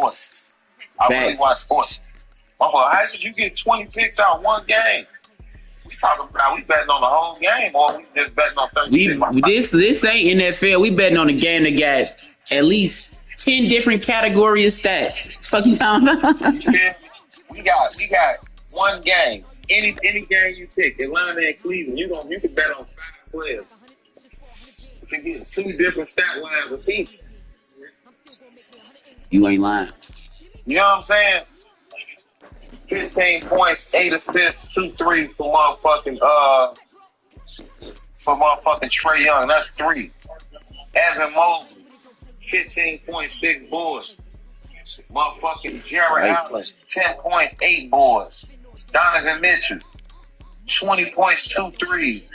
sports. I really watch sports. Motherfucker, how did you get 20 picks out one game? We talking about we betting on the whole game, or we just betting on 30 picks? This ain't NFL. We betting on a game that got at least 10 different category of stats. Fuck you talking about? We got one game. Any game you pick, Atlanta and Cleveland, you can bet on 5 players. You can get 2 different stat lines apiece. You ain't lying. You know what I'm saying? 15 points, 8 assists, 2 threes for motherfucking Trae Young. That's 3. Evan Mobley, 15.6 boards. Motherfucking Jared Allen, 10 points, 8 boards. Donovan Mitchell, 20 points, 2 threes.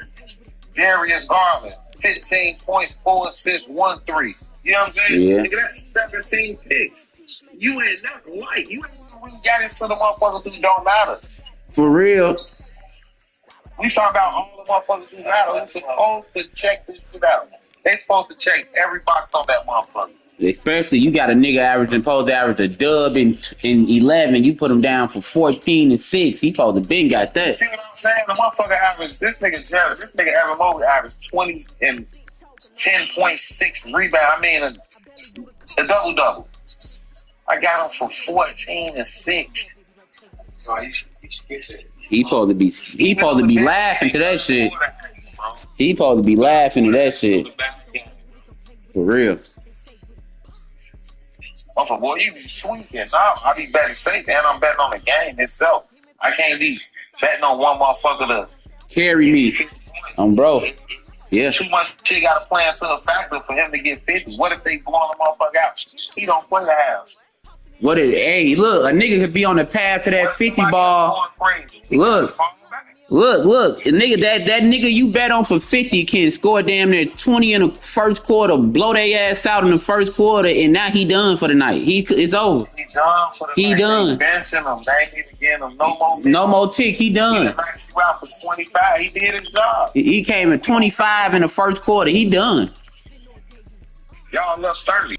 Darius Garland, 15 points, 4 assists, 1 3. You know what I'm saying? Yeah. Nigga, that's 17 picks. That's light. You ain't really got into the motherfuckers who don't matter. For real. We talking about all the motherfuckers who matter. We're supposed to check this shit out. They supposed to check every box on that motherfucker. Especially you got a nigga supposed to average a dub in 11. You put him down for 14 and 6. He supposed to been got that. See what I'm saying? The motherfucker average. This nigga Evan Mobley averaged 20 and 10.6 rebound. I mean a double. I got him for 14 and 6. He supposed to be laughing to that shit. He supposed to be laughing to that shit. For real. Boy, you be tweaking. I be betting safe, and I'm betting on the game itself. I can't be betting on one motherfucker to carry me. Bro. Yeah. Too much shit got to play into a factor for him to get 50. What if they blow the motherfucker out? He don't play the house. Hey, look, a nigga could be on the path to that 50 ball. Look, a nigga that nigga you bet on for 50 can score damn near 20 in the first quarter, blow their ass out in the first quarter, and now he done for the night. It's over. He done for the night. Done. Benching him. They ain't even getting him no more tick. No more tick. He done. He knocked you out for 25. He did his job. He came at 25 in the first quarter. He done. Y'all look sturdy.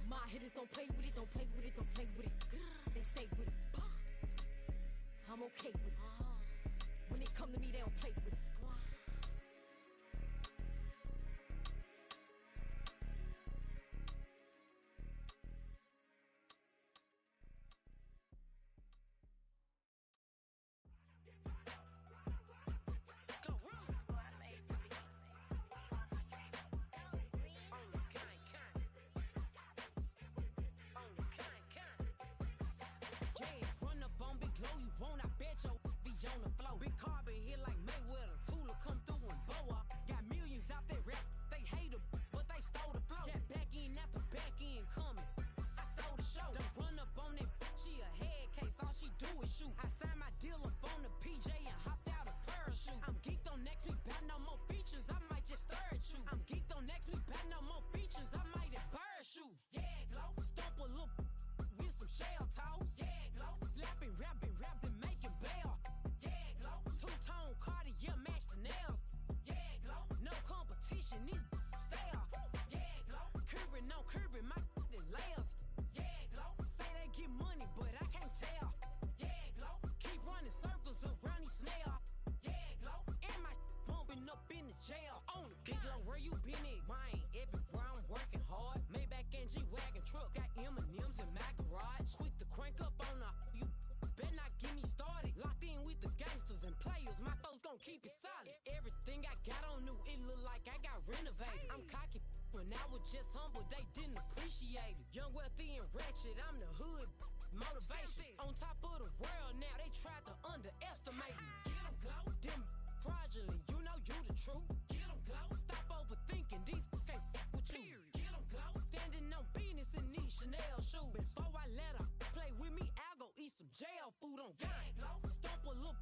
Keep it solid. Everything I got on new, it look like I got renovated. I'm cocky when I was just humble, they didn't appreciate it. Young, wealthy, and ratchet, I'm the hood motivation. On top of the world now, they tried to underestimate me. Get them glow, them fraudulent, you know you the truth. Get them glow, stop overthinking, these can't with you. Get them glow, standing on business in these Chanel shoes. Before I let her play with me, I'll go eat some jail food on gang. Stomp a little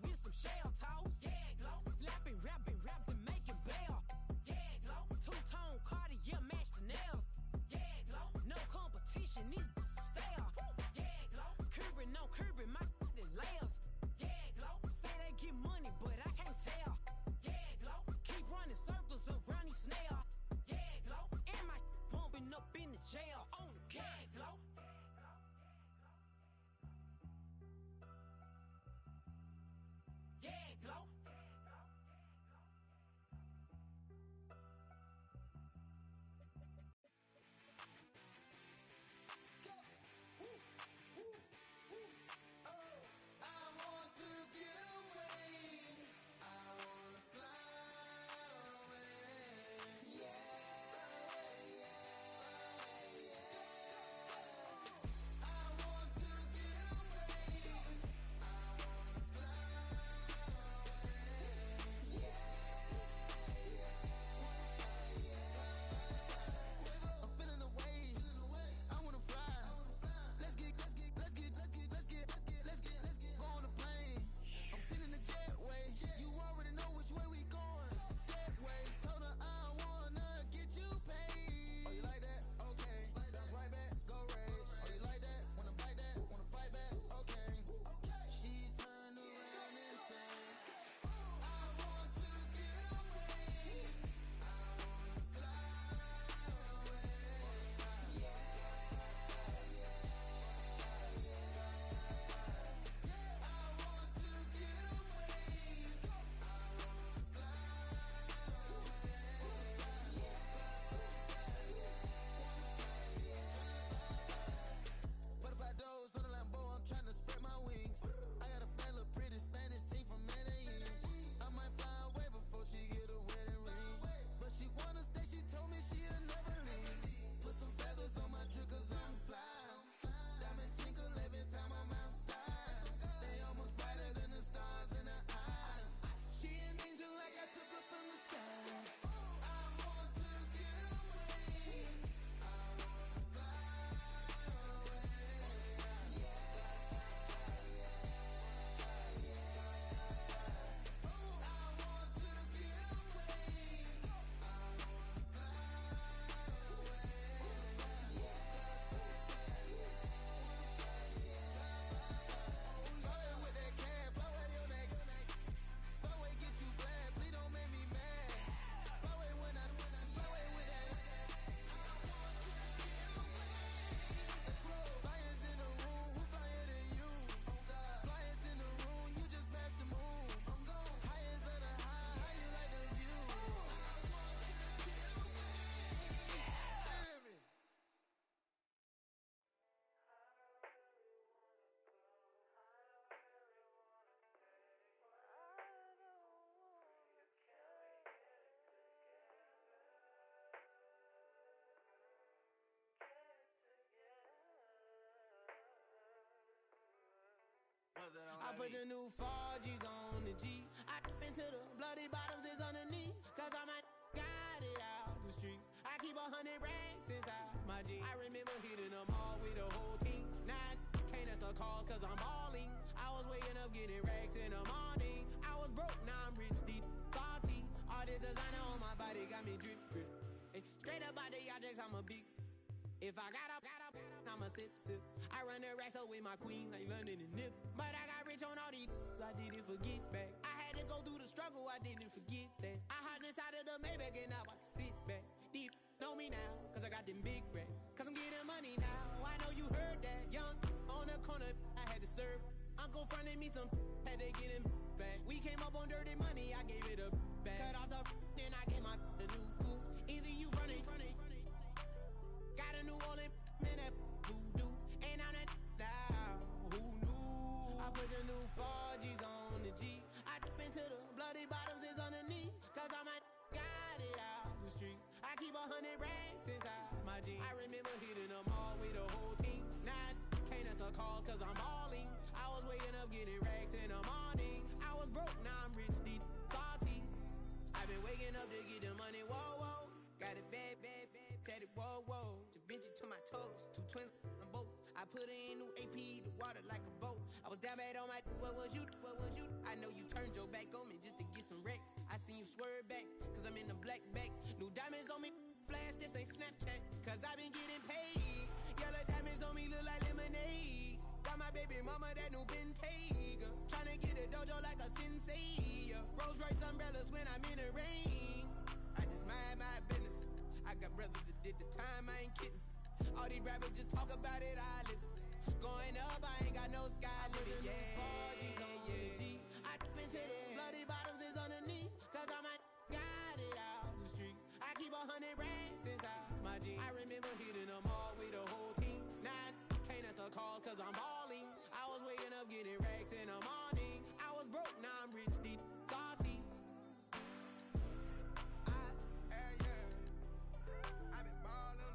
with some shell toes. Slapping, rapping, making bail. Two-tone Cartier match the nails. No competition, these stale. Curbing, no curbing, my layers. Say they get money, but I can't tell. Keep running circles around these snail. And my bumping up in the jail on the gang. I put the new 4Gs on the G. I into the bloody bottoms is underneath. Cause I'm a got it out the streets. I keep 100 racks inside my jeans. I remember hitting them all with the whole team. Now can't answer calls cause I'm balling. I was waking up getting racks in the morning. I was broke, now I'm rich, deep, salty. All this designer on my body got me drip, drip. Hey, straight up out the objects, I'm a beat. If I got up, I'ma sip. I run the racks up with my queen like London and Nip. But I got rich on all these, I didn't forget back. I had to go through the struggle, I didn't forget that. I hopped inside of the Maybach and now I can sit back. Deep, know me now, cause I got them big racks. Cause I'm getting money now, I know you heard that. Young, on the corner, I had to serve. Uncle fronted me some, had to get him back. We came up on dirty money, I gave it a back. Cut off the, then I gave my a new coupe. Either you run it. Got a New Orleans, man, that voodoo. Ain't on that down, who knew? I put the new 4Gs on the G. I dip into the bloody bottoms is underneath. Cause I'm a got it out the streets. I keep 100 racks inside my jeans. I remember hitting them all with the whole team. Now I can't answer calls cause I'm balling. I was waking up getting racks in the morning. I was broke, now I'm rich, deep, salty. I've been waking up to get the money, whoa, whoa. Got it bad, tatted, whoa, whoa. Da Vinci to my toes, 2 twins on both. I put in new AP, the water like a boat. I was down bad on my, what was you? I know you turned your back on me just to get some wrecks. I seen you swerve back, cause I'm in the black back. New diamonds on me, flash, this ain't Snapchat. Cause I been getting paid. Yellow diamonds on me look like lemonade. Got my baby mama that new Bentayga. Tryna get a dojo like a sensei. Rolls Royce umbrellas when I'm in the rain. I just mind my business. I got brothers that did the time, I ain't kidding. All these rappers just talk about it, I live it. Going up, I ain't got no sky limit. Yeah, 4Gs on the G. I dip into the bloody bottoms is underneath. Cause I'm a got it out the streets. I keep 100 racks inside my jeans. I remember hitting them all with the whole team. Now I can't answer calls cause I'm balling. I was waking up getting racks in the morning. I was broke, now I'm rich, deep, salty. I've been ballin'.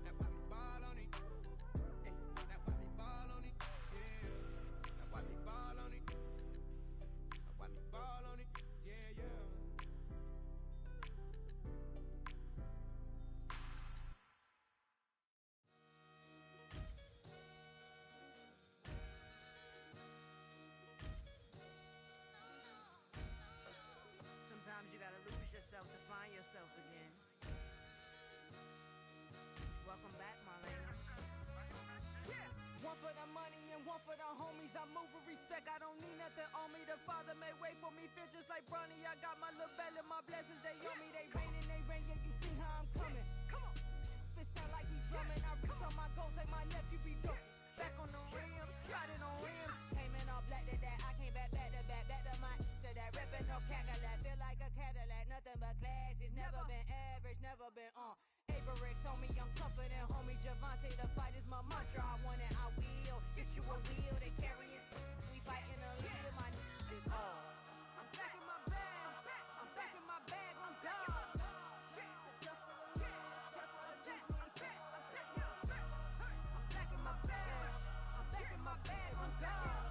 That's why we ball on it. Hey, that's why we ball on it. Yeah. That's why we ball on it. That's why we ball on it. Yeah. Sometimes you gotta lose yourself to find yourself again. Welcome back, Marlena. Yeah. One for the money and one for the homies. I move with respect, I don't need nothing on me. The Father made way for me, bitch, just like Bronny. I got my little belly, my blessings, they on me. They rain, yeah, you see how I'm coming. Come on. This sound like he drumming. I reach on my goals like my nephew be dope. Back on the rims, riding on rims. Came in all black to that, I came back to my to that ripping no Cadillac. Feel like a Cadillac, nothing but class. It's never been average, never been on. Averix on me, I'm tougher than homie Javante. The fight is my mantra, I want it, I will. Get you a wheel, they carry it. We fighting a lead, my is all. I'm back in my bag on God. My bag on God.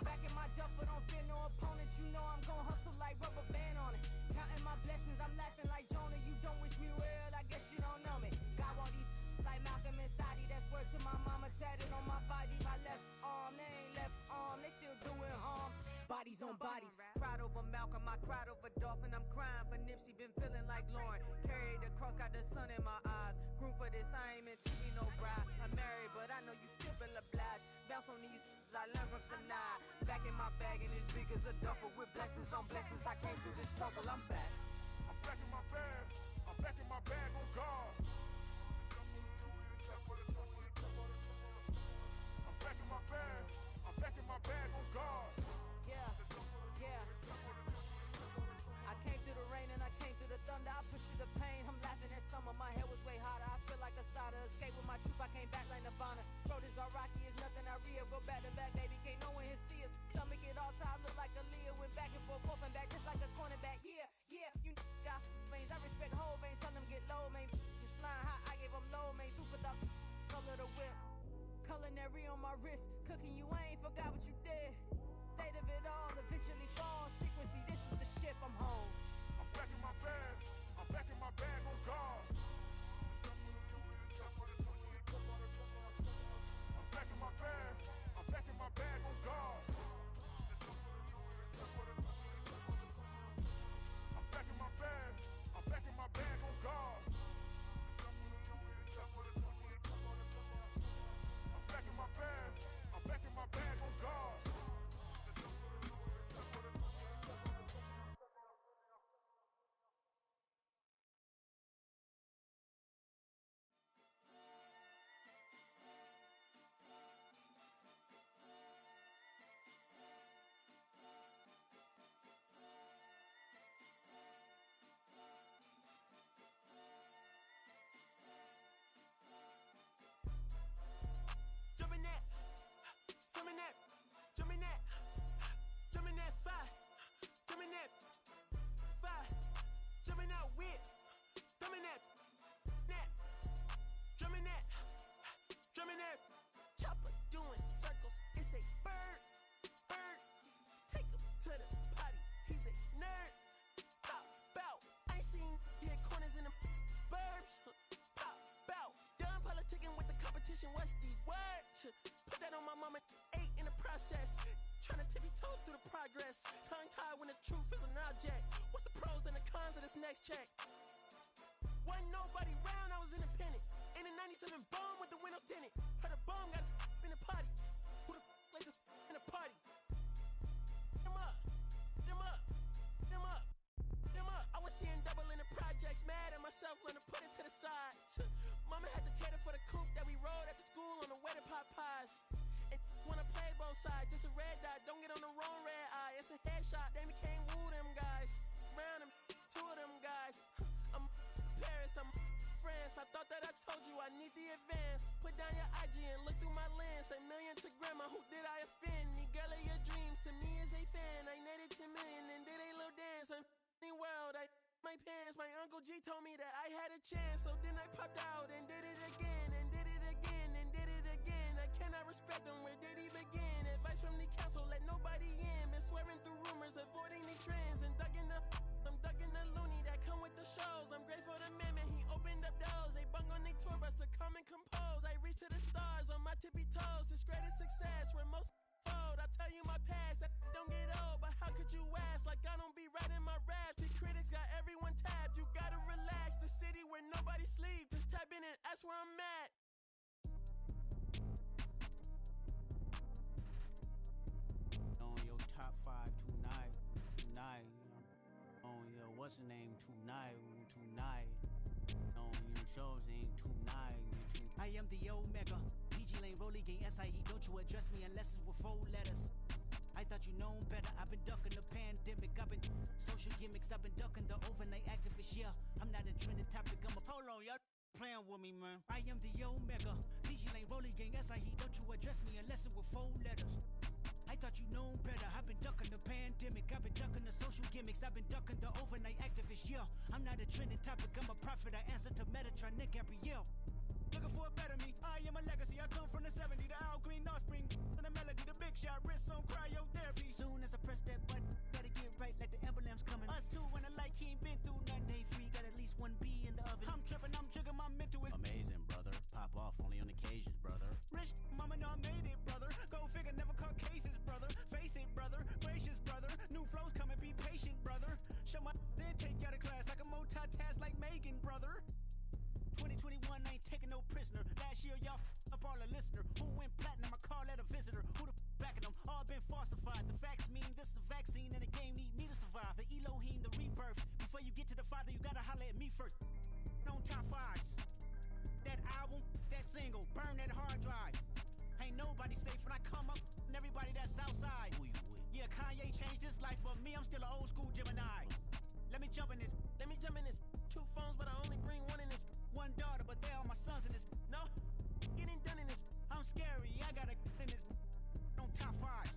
Back in my duffel, don't fear no opponent. You know I'm gon' hustle like rubber band on it. Counting my blessings, I'm laughing like Jonah. You don't wish me well, I guess you don't know me. Got all these like Malcolm and Sadie. That's word to my mama, tatted on my body. My left arm, they ain't left arm, they still doing harm. Bodies on bodies, cried over Malcolm, I cried over Dolphin. I'm crying for Nipsey, been feeling like Lauren. Carried the cross, got the sun in my eyes. Groom for this, I ain't meant to be no bride. I'm married, but I know you still feel obliged. Bounce on these, I learned from tonight. Back in my bag, and it's big as a duffel. With blessings on blessings, I came through this struggle, I'm back. I'm back in my bag, I'm back in my bag on God. I'm back in my bag, I'm back in my bag on God. Yeah. I came through the rain and I came through the thunder. I pushed through the pain, I'm laughing at summer. My head was way hotter, I feel like a cider. Escape with my truth, I came back like Nirvana. Road is all rocky, it's nothing I real. Go back to back, baby, can't no one here see us. Stomach it all tied, look like a Leah. Went back and forth and back, just like a cornerback. Yeah, you got veins, I respect whole veins. Tell them get low, man. wrist, cooking you, I ain't forgot what you did. State of it all eventually falls. Frequency, this is the ship, I'm home. I'm back in my bag. I'm back in my bag on guard. I'm back in my bag. I'm back in my bag on guard. I'm back in my bag. I'm back in my bag on guard. I'm back in my bag. I'm back in my bag on guard. Jumping that, summon that, jumping that, jumping that fire, jumping that fire, jumping out with, drumming that, drumming that, drumming that. Chopper doing circles, it's a bird, take him to the potty, he's a nerd. Pop out, I ain't seen hit corners in the burbs. Pop out, done politicking with the competition, what's the word? Put that on my mama, 8 in the process. Tryna tippy-toe through the progress. Tongue-tied when the truth is an object. What's the pros and the cons of this next check? Wasn't nobody round, I was independent. In a 97 bomb with the windows tinted. Heard a bomb got in the party. Who the like this in the party? Them up, them up, them up, them up. I was seeing double in the projects. Mad at myself, learn to put it to the side. Mama had to cater for the coupe that we rode after school on the way to pot pies. And wanna play both sides, it's a red dot, don't get on the wrong red eye. It's a headshot, they became woo them guys. Round them, 2 of them guys. I'm Paris, I'm France. I thought that I told you I need the advance. Put down your IG and look through my lens. A million to grandma, who did I offend? The girl of your dreams to me is a fan. I netted 10 million and did a little dance. I'm f***ing world, I my pants. My Uncle G told me that I had a chance. So then I popped out and did it again. And did it again and did it again. I cannot respect them, where did he begin? Advice from the council, let nobody in. Been swearing through rumors, avoiding the trends. And I'm ducking the loony that come with the shows. I'm grateful to Mammon, he opened up doors. They bung on their tour bus to come and compose. I reach to the stars on my tippy toes. This greatest success where most fold. I tell you my past, that don't get old. But how could you ask? Like I don't be writing my raps. The critics got everyone tabbed. You gotta relax. The city where nobody sleeps. Just tap in and that's where I'm at. On your top 5 tonight. On your what's the name tonight. On your shows ain't tonight. I am the Omega. PG Lane, Rolly Gang, SIE. Don't you address me unless it's with 4 letters. I thought you known better. I've been ducking the pandemic. I've been social gimmicks. I've been ducking the overnight activists. Yeah, I'm not a trending topic. I'm a polo. Y'all playing with me, man. I am the Omega. PG Lane, Rolly Gang, SIE. Don't you address me unless it's with 4 letters. I thought you known better. I've been ducking the pandemic. I've been ducking the social gimmicks. I've been ducking the overnight activists. Yeah, I'm not a trending topic. I'm a prophet. I answer to Metatron, Nick Gabrielle. Looking for a better me. I am a legacy. I come from the 70s. The Al Green offspring. And the melody, the big shot. Wrist on cryotherapy. Soon as I press that button, gotta get right like the emblem's coming. Us too, when the light he ain't been through nothing. Day free, got at least 1 B in the oven. I'm tripping, I'm jigging, my mental is amazing, brother. Pop off only on occasions, brother. Rich, mama know I made it, brother. Go figure, never caught cases, brother. Face it, brother. Gracious, brother. New flows coming, be patient, brother. Show my then take you out of class. I can multitask like Megan, brother. 2021 ain't taking no prisoner. Last year, y'all up all a listener. Who went platinum? I call that a visitor. Who the backing them? All been falsified. The facts mean this is a vaccine and the game need me to survive. The Elohim, the rebirth. Before you get to the Father, you gotta holler at me first. On top 5s. That album, that single, burn that hard drive. Ain't nobody safe when I come up and everybody that's outside. Who you with? Yeah, Kanye changed his life, but me, I'm still an old school Gemini. Let me jump in this. 2 phones, but I only bring 1 in this. 1 daughter, but they all my sons in this. No, getting done in this. I'm scary, I got a in this. On top 5s.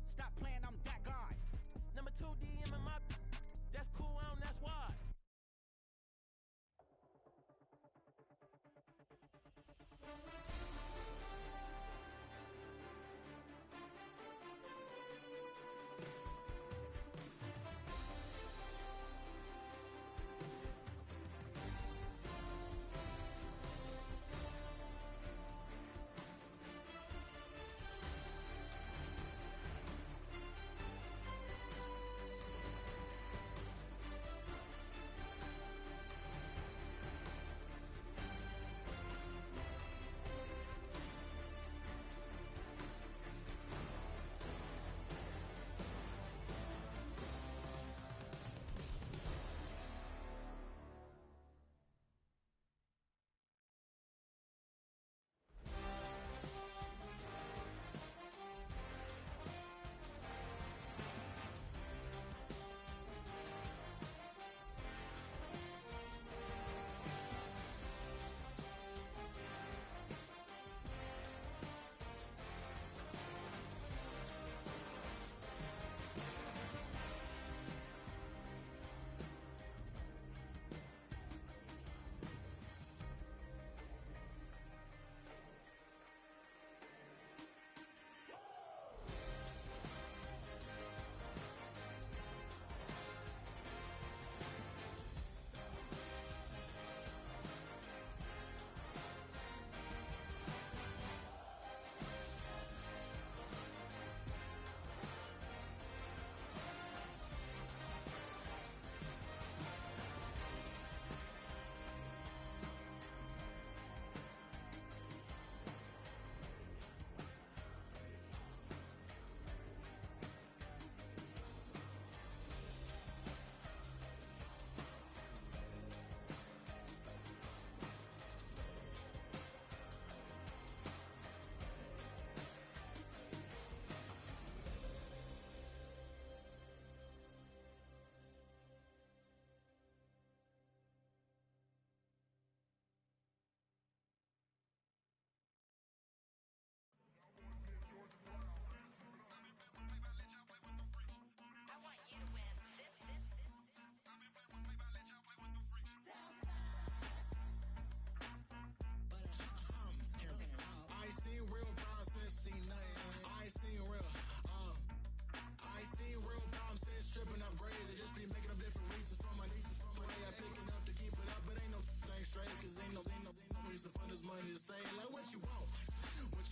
Stop playing, I'm that guy. Number 2 DM in my. That's cool, that's why.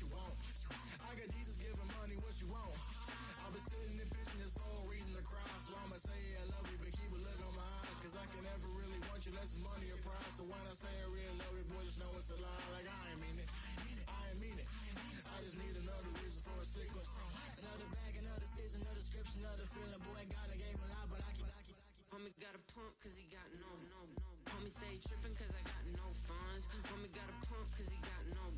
you want. I got Jesus giving money what you want. I've been sitting and bitching this for a reason to cry. So I'ma say I love you, but keep a look on my eye. Cause I can never really want you unless it's money or pride. So when I say I really love you, boy, just know it's a lie. Like I ain't mean it. I ain't mean it. I just need another reason for a sequence. Another bag, another season, another description, another feeling. Boy, God, I gave him a lot, but I keep. Homie got a pump cause he got no. Homie stay trippin' cause I got no funds. Homie got a pump cause he got no.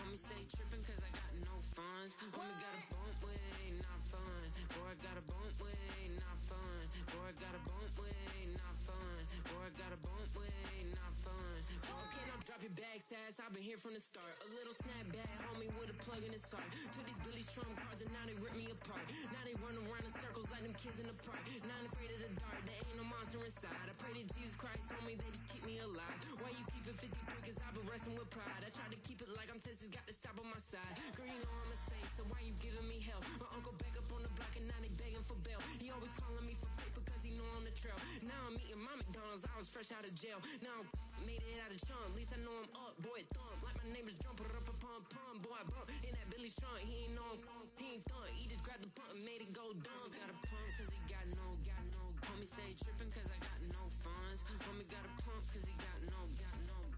Homie stay trippin' cause I got no funds. Homie got a bump with ain't not fun. Boy, I got a bump with ain't not fun. Boy, I got a bump with ain't not fun. Boy, I got a bump with ain't not fun. Okay, now drop your bag, sass. I've been here from the start. A little snapback, homie, with a plug in his heart. Took these Billy Strum cards and now they rip me apart. Now they run around in circles like them kids in the park. Not afraid of the dark, there ain't no monster inside. I pray to Jesus Christ, homie, they just keep me alive. Why you keep it 53? Cause I've been wrestling with pride. I try to keep it like I'm Texas, got the stop on my side. Girl, you know I'm a saint, so why you giving me hell? My uncle back up on the block and now they begging for bail. He always calling me for paper cause he know I'm the trail. Now I'm eating my McDonald's, I was fresh out of jail. Now I'm made it out of chunk, at least I know I'm up. Boy, thump, like my neighbors jumping up a pump. Boy, I bump in that Billy Strong, he ain't know, he ain't thump. He just grabbed the pump and made it go dumb. Got a pump cause he got no. Homie stay trippin' cause I got no funds. Homie got a pump cause he got no.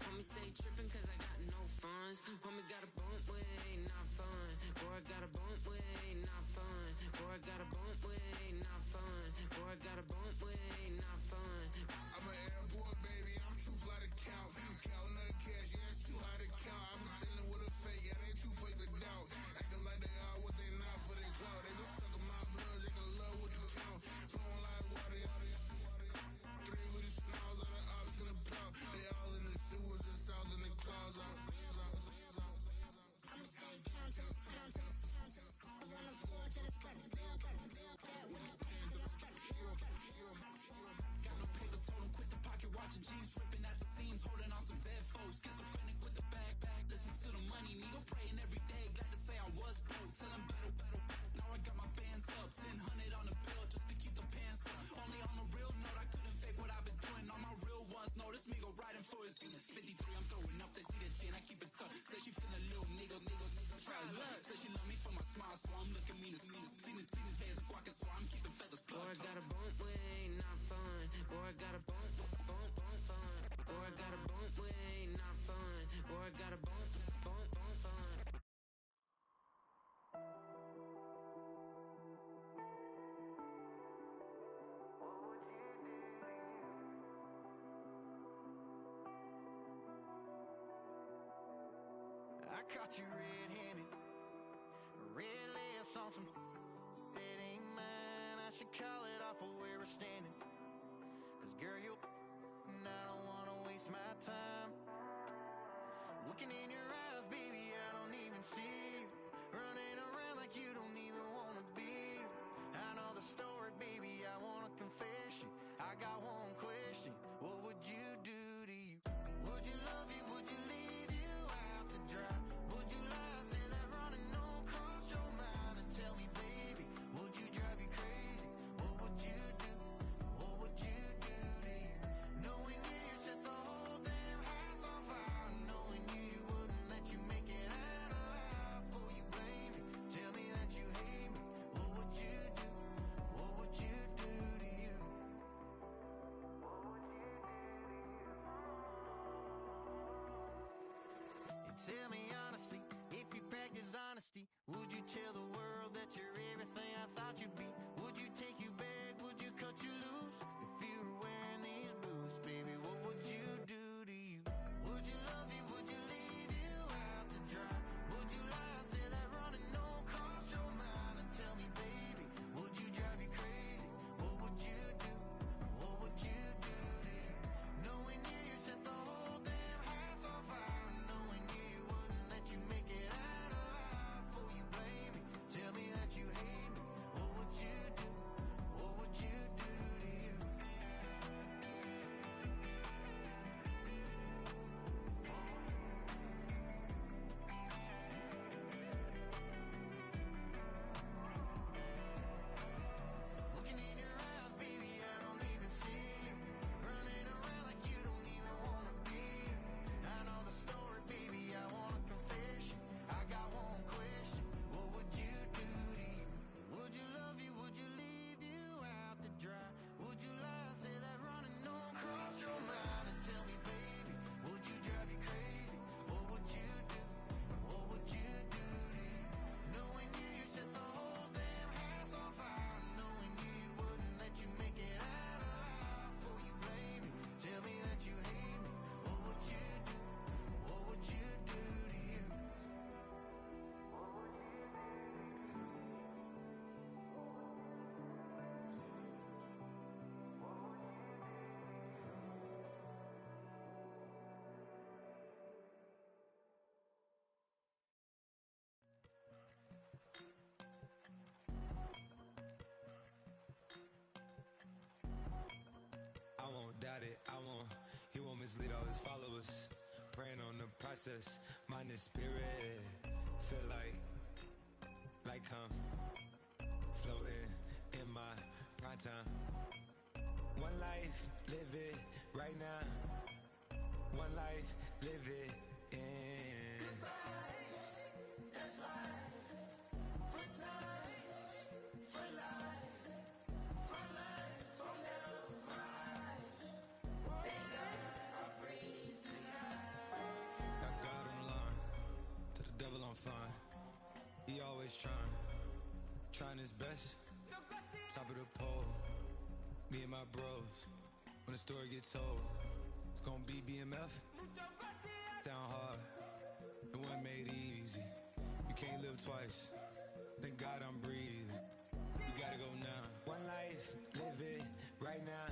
Homie stay trippin' cause I got no funds. Homie got a bump with ain't not fun. Boy, I got a bump with ain't not fun. Boy, I got a bump with ain't not fun. Boy, I got a bump with ain't not fun. I'm an airport baby, I'm too fly to count. Counting the cash, yeah, it's too high to count. I'm dealing with a fake, yeah, they too fake to doubt. Acting like they are what they not for their clout. They been sucking my blood, they can love what you count. Flowing like water, three with the snows, all the ops gonna plow. They all in the sewers and south in the clouds. I'ma stay down to the sound, to the sound, to the sound. On the floor to the steps, build, that with the pen to the steps. Got no paper, told him quit the pocket, watching G's ripping at the seams, holding on some dead foes. Schizophrenic with the bag, listen to the money, nigga praying every day. Glad to say I was broke, tell him battle. Now I got my bands up, 1000 on the bill just to keep the pants up. Only on a real note, I couldn't fake what I've been doing. All my real ones know this nigga riding for his 53, I'm throwing up, they see the chain, I keep it tough. Say she feeling a little nigga, try luck. Say she love me for my smile, so I'm looking mean as Seen his days squawking, so I'm keeping feathers plucked. Boy, I got a bump with ain't not fun. Boy, I got a bump fun. Boy, I got a bump with ain't not fun. Boy, I got a bump fun. I caught you red-handed, red lips on some that ain't mine. I should call it off of where we're standing. Cause girl, you and I don't wanna waste my time. Looking in your eyes, baby, I don't even see you. Running around like you don't even wanna be. I know the story, baby, I wanna confess you. I got one question, what would you do to you? Would you love you, would you leave you out to dry? Would you lie, say that running don't cross your mind? And tell me, baby, would you drive you crazy? What would you do? What would you do to you? Knowing you set the whole damn house on fire. Knowing you wouldn't let you make it out alive. Before you blame me, tell me that you hate me. What would you do? What would you do to you? What would you do to you? And tell me honestly, if you practiced honesty, would you tell the world that you're everything I thought you'd be? Would you take you back? Would you cut you loose? If you were wearing these boots, baby, what would you do to you? Would you love you? Would you leave you out to dry? Would you lie, say that running don't cross your mind? And tell me, baby, would you drive you crazy? What would you do? What would you do to you? Knowing you set the whole damn house on fire. Knowing you wouldn't let you make it out alive. Before you blame me, tell me that you hate me. What would you do? What would you do to you? mislead all his followers. Praying on the process, mind and spirit. Feel like I'm floating in my prime time. One life, live it right now. One life, live it in. Goodbyes, that's life. For times, for life. For life, from now my eyes. Thank God I'm free tonight. Got God on the line, to the devil I'm fine. He always trying his best. Top of the pole, me and my bros. When the story gets told, it's gonna be BMF. Down hard, it wasn't made easy. You can't live twice. Thank God I'm breathing. We gotta go now. One life, live it right now.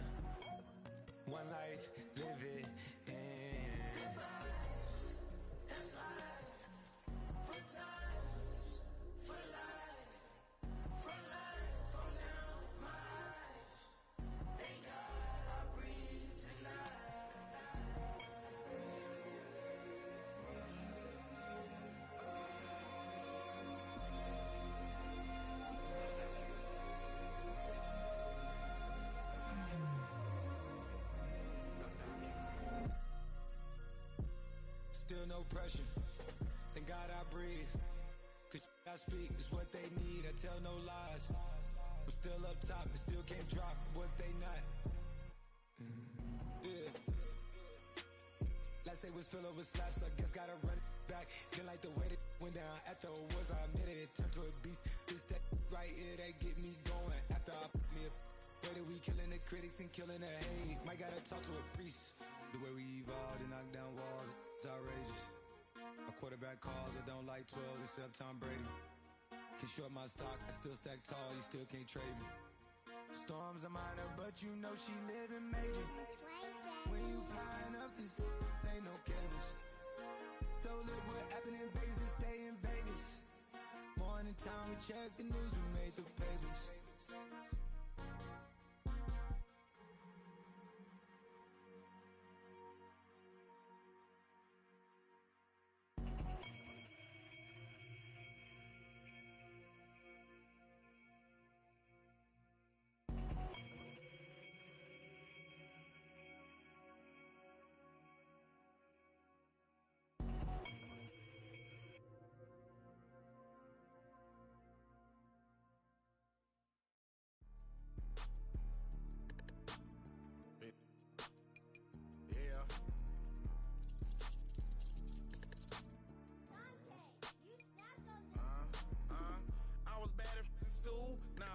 One life, live it in. Goodbyes, that's life. For times, for life. For life, from now my eyes. Thank God I breathe tonight. Still no pressure. Thank God I breathe. Cause I speak is what they need. I tell no lies. I'm still up top and still can't drop what they not. Yeah. Last day was filled over slaps, I guess gotta run it back. Didn't like the way that went down after it was, I admit it turned to a beast. This that right here that get me going. After I put me a way that we killing the critics and killing the hate. Might gotta talk to a priest. The way we evolved and knock down walls, it's outrageous. A quarterback calls, I don't like 12 except Tom Brady. Can short my stock, I still stack tall, you still can't trade me. Storms are minor, but you know she living major. When you flying up this, ain't no cables. Don't live what happened in Vegas and stay in Vegas. Morning time, we check the news, we made the pages.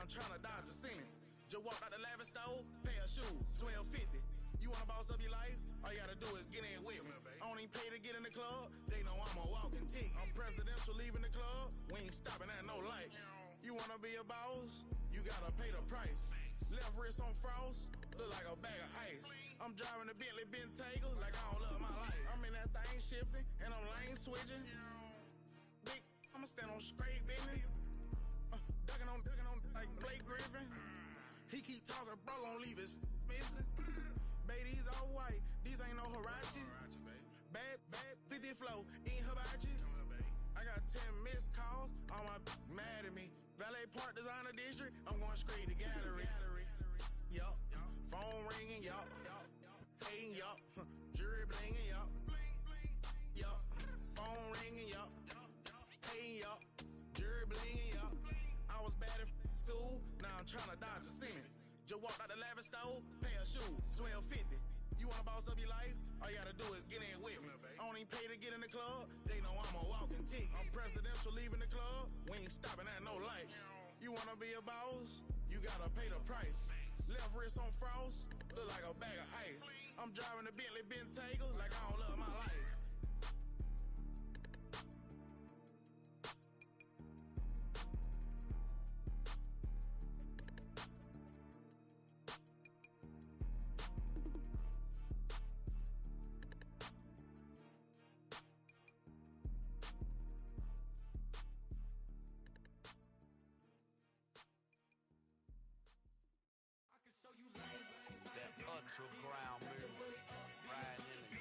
Tryna dodge a sinning. Just walked out the lavish store, pair of shoes, $12.50. You wanna boss up your life? All you gotta do is get in with me. I don't even pay to get in the club. They know I'm a walking ticket. I'm presidential leaving the club. We ain't stopping at no lights. You wanna be a boss? You gotta pay the price. Left wrist on frost, look like a bag of ice. I'm driving a Bentley Bentayga like I don't love my life. I'm in that thing shifting and I'm lane switching. Big, I'ma stand on straight, baby. Ducking on like Blake Griffin. He keep talking, bro, gon' leave his missing. Baby, these all white, these ain't no Hirachi. Bad, 50 flow, ain't hibachi. I got 10 missed calls, all my mad at me. Valet Park Designer District, I'm going straight to gallery. Yup, phone ringing, yup. Hating, yup. Jury blinging, yup. Yup, phone ringing, yup. Hating, yup. Jury blinging, yup. I was bad in school, now I'm tryna dodge a sin. Just walked out the lavish store, pair of shoes, $12.50. You wanna boss up your life? All you gotta do is get in with me. I don't even pay to get in the club. They know I'm a walking ticket. I'm presidential leaving the club. We ain't stopping at no lights. You wanna be a boss? You gotta pay the price. Left wrist on frost, look like a bag of ice. I'm driving a Bentley Bentayga like I don't love my life. That underground music, riding in the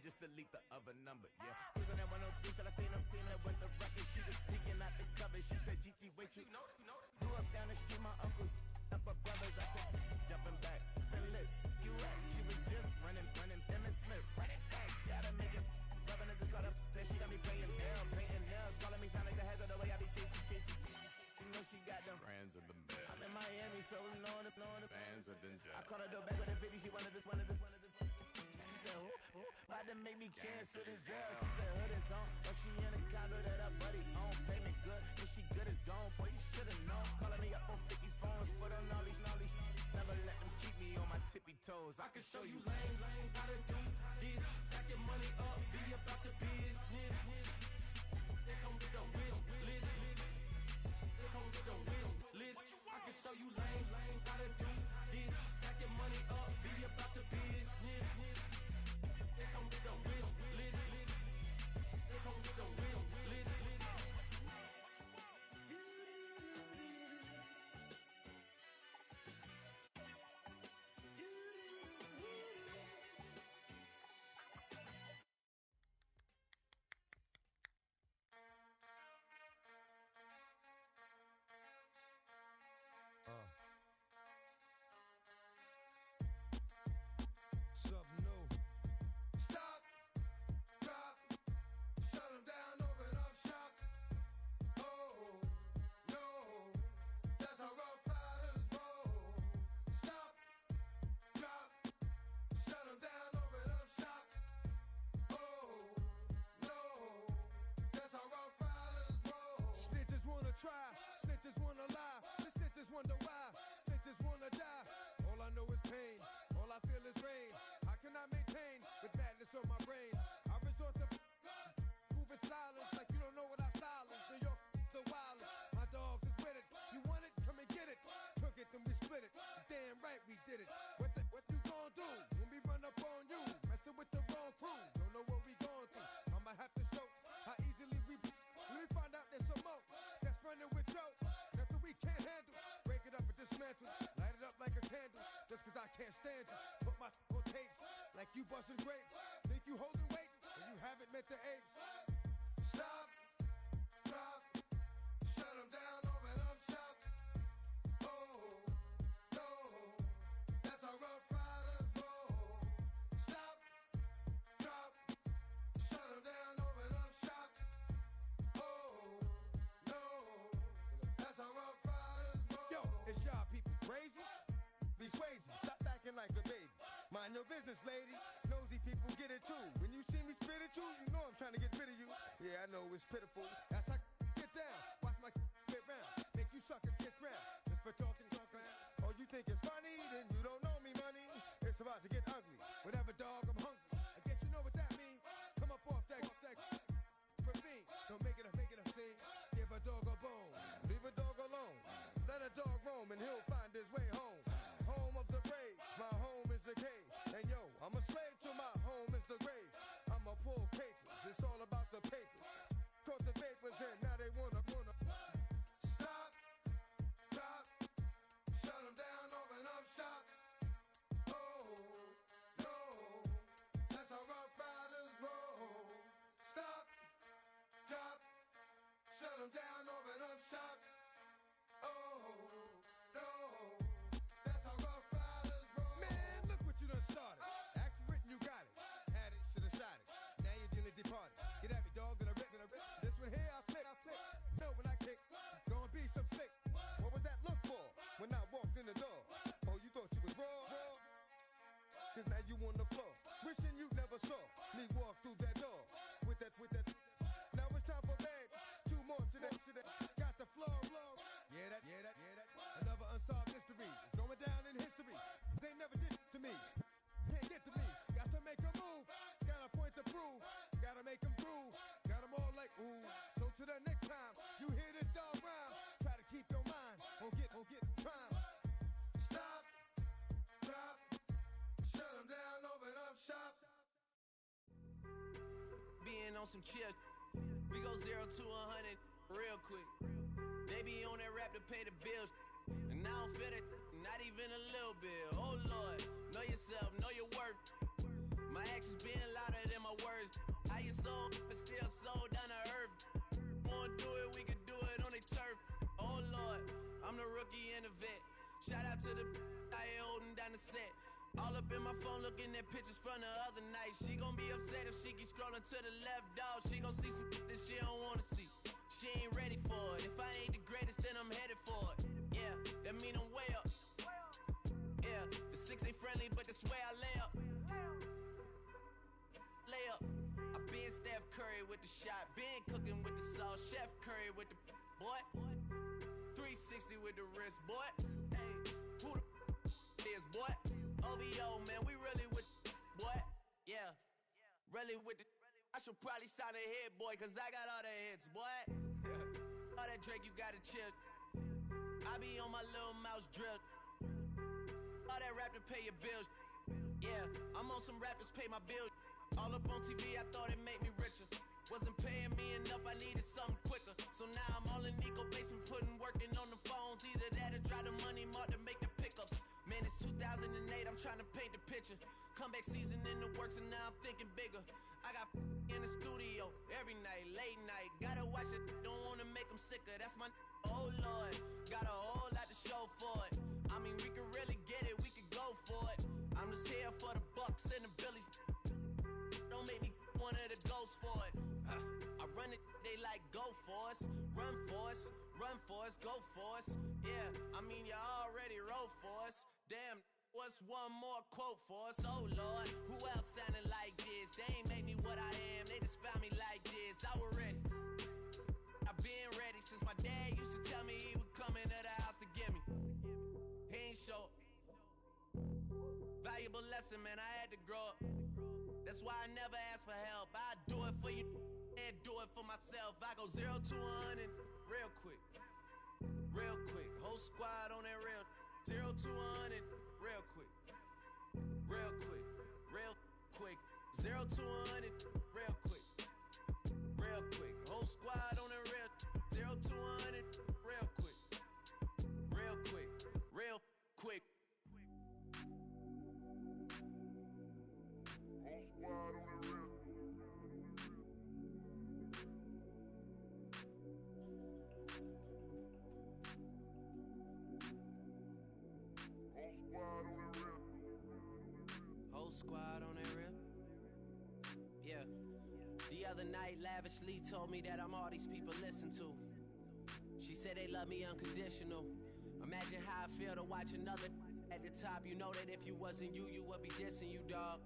just delete the other number, yeah. Cruising at 103 till I seen them team that went the record. She was peeking out the cover. She said, Gigi, wait, you know. Grew up down the street, my uncles up her brothers. I said, jumping back, been lit. You at? She was just running, Emmitt Smith, running back. She gotta make it. Rubbing it, just caught up. Then she got me playing down, painting nails, calling me sound like the heads of the way I be chasing. You know she got them brands of the bed. I'm in Miami, so knowing the fans of Denzel. I caught her door back with a 50. She wanted the. She said, oh, about to make me cancel this L. She said, hood is on, but she in a condo that her buddy own. Payment good, if she good is gone. Boy, you should've known. Calling me up on 50 phones, foot on all these. Never let them keep me on my tippy toes. I can show you lame, how to do this. Stack your money up, be about your business. They come with the wish list. They come with the wish list. I can show you lame, how to do this. Stack your money up, be about your business. They come with the wish list. They come with the wish list. Something new. Stop, drop, shut them down, open up shop. Oh, no, that's how Rough Riders roll. Stop, drop, shut them down, open up shop. Oh, no, that's how Rough Riders roll. Snitches wanna try, snitches wanna lie, the snitches wonder why, snitches wanna die. All I know is pain, all I feel is rain. How can I maintain with madness on my brain? I resort to moving silence like you don't know what I style is. New York, so wild. My dogs is with it. You want it? Come and get it. Took it, then we split it. Damn right we did it. What you gon' do when we run up on you? Messing with the wrong crew. Don't know what we going through. I'ma have to show how easily we. Let me find out there's some more that's running with Joe. Nothing we can't handle. Break it up and dismantle. Light it up like a candle. Just cause I can't stand you. Put my on tapes like you busting grapes. Think you holding weight and you haven't met the apes. Stop, drop, shut them down, open up shop. Oh, no, that's how Rough Riders roll. Stop, drop, shut them down, open up shop. Oh, no, that's how Rough Riders roll. Yo, it's y'all people crazy? Be Swayze, stop acting like a baby. Mind your business, lady. Nosy people get it too. When you see me spit at you, you know I'm trying to get rid of you. Yeah, I know it's pitiful. That's how get down. Watch my get round. Make you suckers kiss ground. Just for talking. Oh, you think it's funny? Then you don't know me, money. It's about to get ugly. Whatever, dog, I'm hungry. I guess you know what that means. Come up off that ravine. Don't make it a scene. Give a dog a bone. Leave a dog alone. Let a dog roam and he'll find his way home. Home of the brave. My home is the cave. And yo, I'm a slave to my home is the grave. I'm a pull papers. It's all about the papers. Caught the vapors and now they wanna. Stop, drop, shut them down, open up shop. Oh, no, that's how Rough Riders roll. Stop, drop, shut them down, open up shop. Oh, no, that's how Rough Riders roll. Man, look what you done started. Act for it and you got it. Had it, should've shot it. Now you're dealing departed. Get at me, dog, and I rip. This one here, I flick. No, when I kick, gonna be some slick. What would that look for when I walked in the door? Oh, you thought you was raw? Cause now you on the floor. Wishing you never saw me walk through that door. With that. Now it's time for bed. 2 more today. Got the floor. Yeah, that. Another unsolved mystery. It's going down in history. They never did to me. Can't get to me. Got to make a move. Got a point to prove. Gotta make them groove. Got them all like, ooh. So to the next time you hear this dog rhyme, try to keep your mind on get prime. Stop, drop, shut them down, open up shop. Being on some chill, we go 0 to 100 real quick. They be on that rap to pay the bills, and I don't feel it, not even a little bit. Oh Lord, know yourself, know your worth. My actions being louder than my words. How you sold, but still sold down to earth. Wanna do it, we could do it on the turf. Oh Lord, I'm the rookie and the vet. Shout out to the I ain't holding down the set. All up in my phone looking at pictures from the other night. She gon' be upset if she keep scrolling to the left, dog. She gon' see some that she don't wanna see. She ain't ready for it. If I ain't the greatest, then I'm headed for it. Yeah, that mean I'm way up. Yeah, the 6 ain't friendly, but that's where I lay up. Lay up. I been Steph Curry with the shot. Been cooking with the sauce. Chef Curry with the boy. 360 with the wrist, boy. Hey, who the is, boy? OVO, man, we really with boy. Yeah, really with the. I should probably sign a hit, boy, cause I got all the hits, boy. All that Drake, you gotta chill. I be on my little mouse drill. All that rap to pay your bills. Yeah, I'm on some rappers pay my bills. All up on TV, I thought it made me richer. Wasn't paying me enough, I needed something quicker. So now I'm all in Nico basement, working on the phones. Either that or try the money mark to make the pickups. Man, it's 2008, I'm trying to paint the picture. Comeback season in the works and now I'm thinking bigger. I got in the studio every night, late night. Gotta watch it, don't wanna make them sicker. That's my oh Lord, got a whole lot to show for it. I mean, we could really get it, we could go for it. I'm just here for the Bucks and the Billies. Don't make me one of the ghosts for it. I run it, they like go for us, run for us, run for us, go for us. Yeah, I mean, you already wrote for us. Damn, what's one more quote for us? Oh Lord, who else sounding like this? They ain't made me what I am, they just found me like this. I was ready, I've been ready since my dad used to tell me he would come into the house to get me. He ain't show. Valuable lesson, man, I had to grow up. That's why I never ask for help. I do it for you and do it for myself. I go 0 to 100 real quick. Real quick. Whole squad on that real 0 to 100 real quick. Real quick. Real quick. 0 to 100 real quick. Real quick. Whole squad on that real 0 to 100 real quick. Real quick. Real quick. Whole squad on that rip. Yeah. The other night, Lavishly told me that I'm all these people listen to. She said they love me unconditional. Imagine how I feel to watch another at the top. You know that if you wasn't you, you would be dissing you, dog.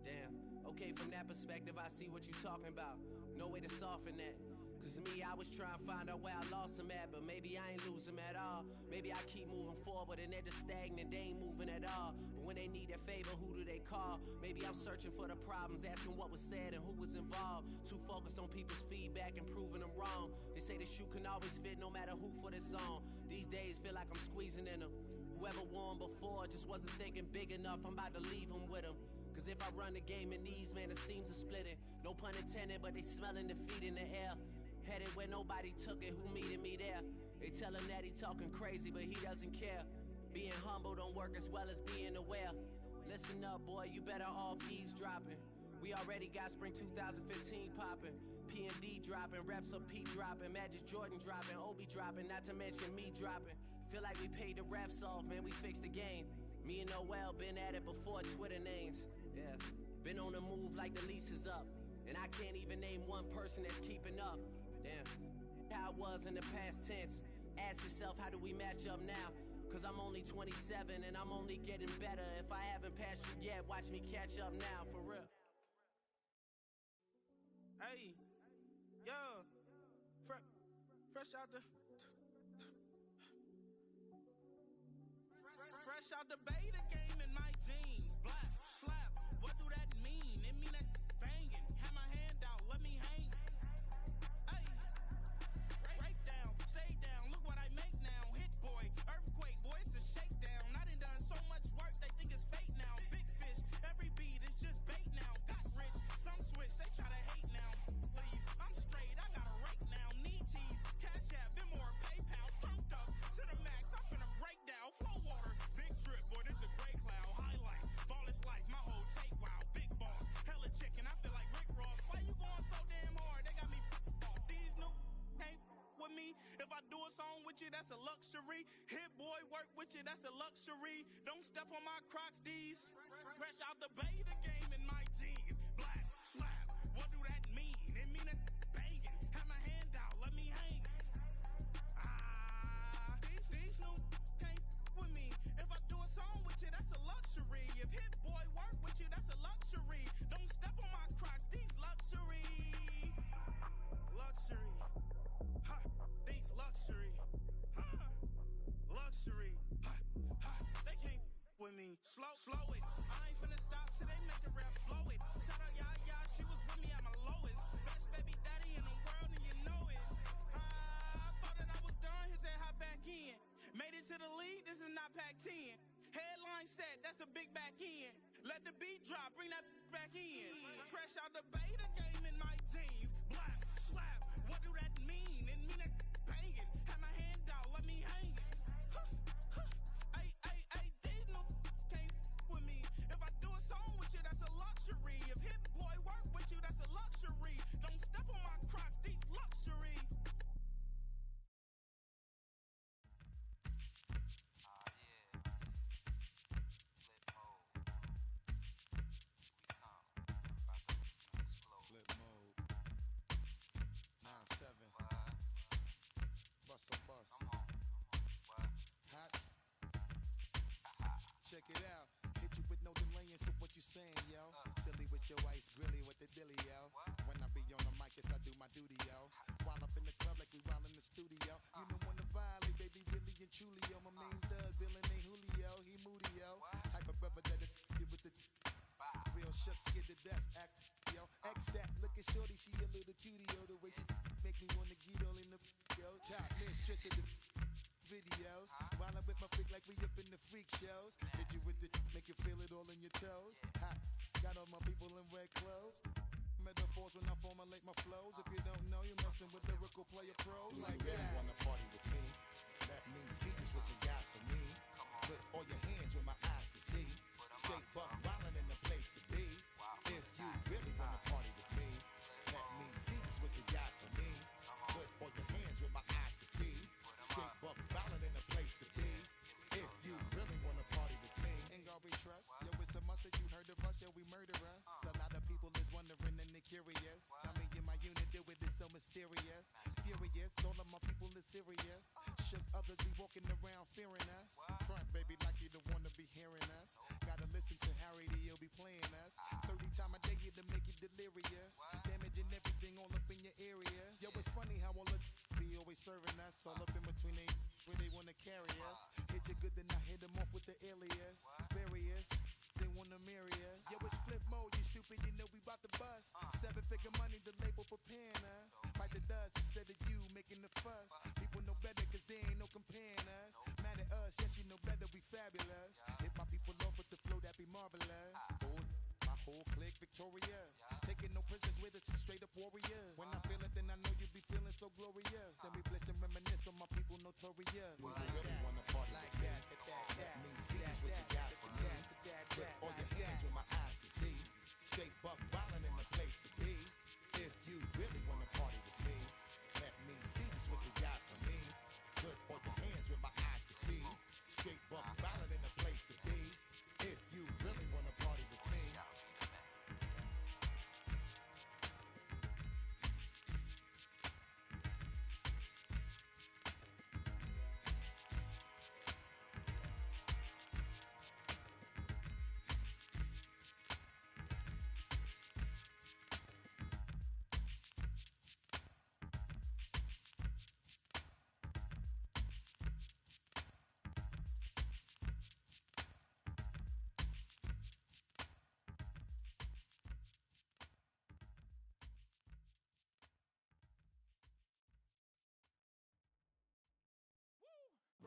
Damn. Okay, from that perspective, I see what you talking about. No way to soften that. Cause me, I was trying to find out where I lost them at, but maybe I ain't lose them at all. Maybe I keep moving forward and they're just stagnant, they ain't moving at all. But when they need that favor, who do they call? Maybe I'm searching for the problems, asking what was said and who was involved. Too focused on people's feedback and proving them wrong. They say the shoe can always fit no matter who for the song. These days feel like I'm squeezing in them. Whoever won before just wasn't thinking big enough, I'm about to leave them with them. Cause if I run the game in these, man, the seams are splitting. No pun intended, but they smelling defeat in the air. Headed where nobody took it, who meeted me there? They tell him that he talking crazy, but he doesn't care. Being humble don't work as well as being aware. Listen up, boy, you better off eavesdropping. We already got spring 2015 popping. P&D dropping, reps up P dropping, Magic Jordan dropping, Obi dropping, not to mention me dropping. Feel like we paid the refs off, man, we fixed the game. Me and Noel been at it before Twitter names. Yeah, been on the move like the lease is up. And I can't even name one person that's keeping up. Damn, how it was in the past tense. Ask yourself, how do we match up now? Cause I'm only 27 and I'm only getting better. If I haven't passed you yet, watch me catch up now, for real. Hey, yo, fresh out the fresh out the beta game in my jeans. Black, slap, what do that mean? It mean that banging. Have my hand out, let me hang. Hey, break down, stay down, look what I make now. Hit boy, earthquake, boy, it's a shakedown. I done so much work, they think it's fake now. Big fish, every beat is just bait now. Got rich, some switch, they try to hate now. Leave, I'm straight, I got a rake now. Need cheese, cash app, Venmo or PayPal. Turned up to the max, I'm finna break down. Flow water, big trip, boy, this a gray cloud. Highlights, you, that's a luxury. Hit boy, work with you, that's a luxury. Don't step on my Crocs, D's. Fresh out the bay, the game in my jeans. Black, slap, what do that mean? It mean a banging. Have my hand out, let me hang. These new can't with me. If I do a song with you, that's a luxury. If hit boy work with you, that's a luxury. Don't step on my Crocs, these luxury. Luxury. Ha, these luxury. Ha, luxury. Ha, ha, they can't with me. Slow it. I ain't finna stop till they make the rap blow it. Shout out Yaya, she was with me at my lowest. Best baby daddy in the world and you know it. I thought that I was done, he said hop back in. Made it to the league, this is not Pac-10. Headline set, that's a big back end. Let the beat drop, bring that back in. Fresh out the bay, the game in my jeans. Black, slap, what do that mean? It mean a banging. Have my hand out, let me hang it. These no can't with me. If I do a song with you, that's a luxury. If hit boy work with you, that's a luxury. Don't step on my Crocs, these luxury. Flip mode. 9-7. Bust a bus. Hot. Check it out. Hit you with no delay into what you saying, yo. Silly with your ice grilly with the dilly, yo. When I be on the mic, yes, I do my duty, yo. While up in the club like we while in the studio. You don't wanna violate, baby, really and truly, yo. My main thug, villain ain't Julio, he moody, yo. Type of brother that'll be with the real shook, scared to death, act, yo. X that, look at shorty, she a little cutie, yo. The way she make me wanna get all in the, yo. Top mistress of the videos. While I'm with my freak like we up in the freak shows. Hit you with the, make you feel it all in your toes. Hot, got all my people in red clothes. Metaphors when I formulate my flows. If you don't know, you're messing with lyrical player pros. Do like you really wanna party with me? Let me see just what you got for me. Put all your hands where my eyes can see. Straight buck wildin' in the place to be. If you really wanna party with me, let me see just what you got for me. Put all your hands where my eyes can see. Straight buck wildin' in the place to be. If you really wanna party with me, ain't gonna be trust. Yo, it's a must that you heard of us, yo, we murder us. A lot of people is wondering and they curious. I mean, in my unit, do it is so mysterious. Furious, all of my people is serious. Shook others be walking around fearing us. Front, baby, like you don't wanna be hearing us. Gotta listen to Harry, he'll be playing us. 30 times a day to make you delirious. Damaging everything all up in your area. Yo, it's funny how all of be always serving us. All up in between they where they wanna carry us. Hit you good, then I hit them off with the alias. Various, they wanna marry us. Yo, it's flip mode, you stupid, you know we bout to bust. 7-figure money, the label preparing us. Fight the dust instead of you making the fuss. People know better cause they ain't no comparing us. Mad at us, yes you know better, we fabulous. Hit my people off with the flow, that be marvelous. Oh, my whole clique victorious. Taking no prisoners with us, straight up warriors. When I feel it, then I know you be feeling so glorious. Then we blitz and reminisce on my people notorious. Do you really wanna party like that? Let me see just what you got for me. Put all your hands where my eyes can see. Straight buck wildin' in the place to be. If you really wanna party with me, let me see just what you got for me. Put all your hands where my eyes can see. Straight buck wildin' in the place to be. If you really wanna party with me.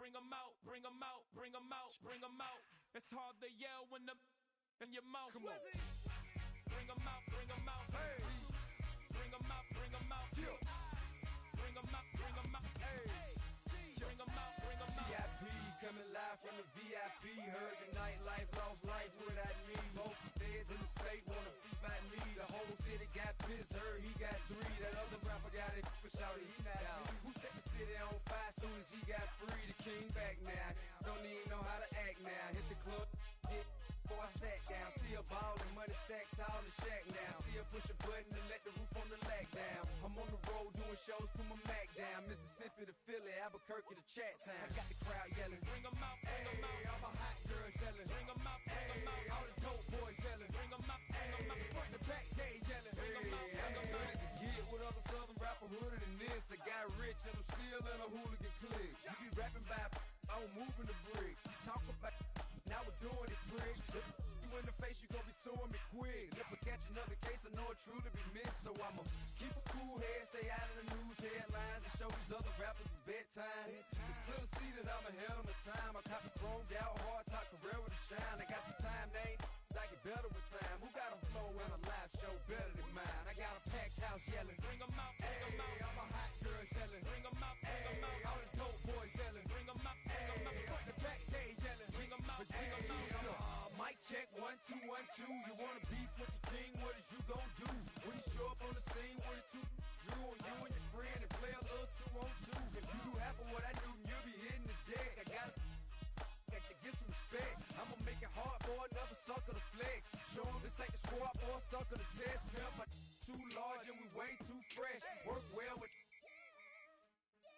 Bring 'em out, bring 'em out, bring 'em out, bring 'em out. It's hard to yell when the in your mouth. Come on. Bring 'em out, bring 'em out. Hey. Bring 'em out, bring 'em out. Bring 'em out, bring 'em out. Hey. Bring 'em out, bring 'em out. VIP coming live from the VIP. Heard the nightlife, lost life without me. Both feds in the state wanna see by me. The whole city got pissed, heard he got 3. That other rapper got it, but shouted he not me. Who set the city on fire soon as she got free, the king back now. Don't even know how to act now. Hit the club, get before I sat down. Still ballin', money stacked tall in shack now. Still push a button to let the roof on the lag down. I'm on the road doing shows, put my Mac down. Mississippi to Philly, Albuquerque to Chat Town. I got the crowd yelling, bring 'em out, bring 'em out. All my hot girls yelling, bring 'em out, bring 'em out. All the dope boys yelling, bring 'em out, bring 'em out. Front to back, they yelling, bring 'em out, bring 'em out. To get with other southern rapper hooded than this. I got rich and I'm still in a hooligan clique. You be rapping by, I'm moving the brick. You talk about, now we're doing it quick. You in the face, you gon' be suing me quick. If I catch another case, I know it truly be missed. So I'ma keep a cool head, stay out of the news headlines, and show these other rappers it's bedtime. It's clear to see that I'm ahead of my time. I copy chromed out, hard top career with a shine. I got some time, they ain't I get better with time. Who got a flow and a live show better than mine? I got a packed house yelling, bring 'em out, bring 'em out. All my hot girls yelling, bring 'em out, bring 'em out. All the dope boys yelling, bring 'em out, bring 'em out. Front the back, they yelling, bring 'em out, bring 'em out. Mic check, 1, 2, 1, 2. You wanna beef with the king? What is you gon' do? When you show up on the scene with a two drew on you and your friend and play a little 2-on-2. If you do half of what I do, you'll be hitting the deck. I gotta get some respect. I'ma make it hard for another sucker to flex. Show 'em this ain't the squad for a sucker to test. Pimp, my too large and we way too fresh. Work well with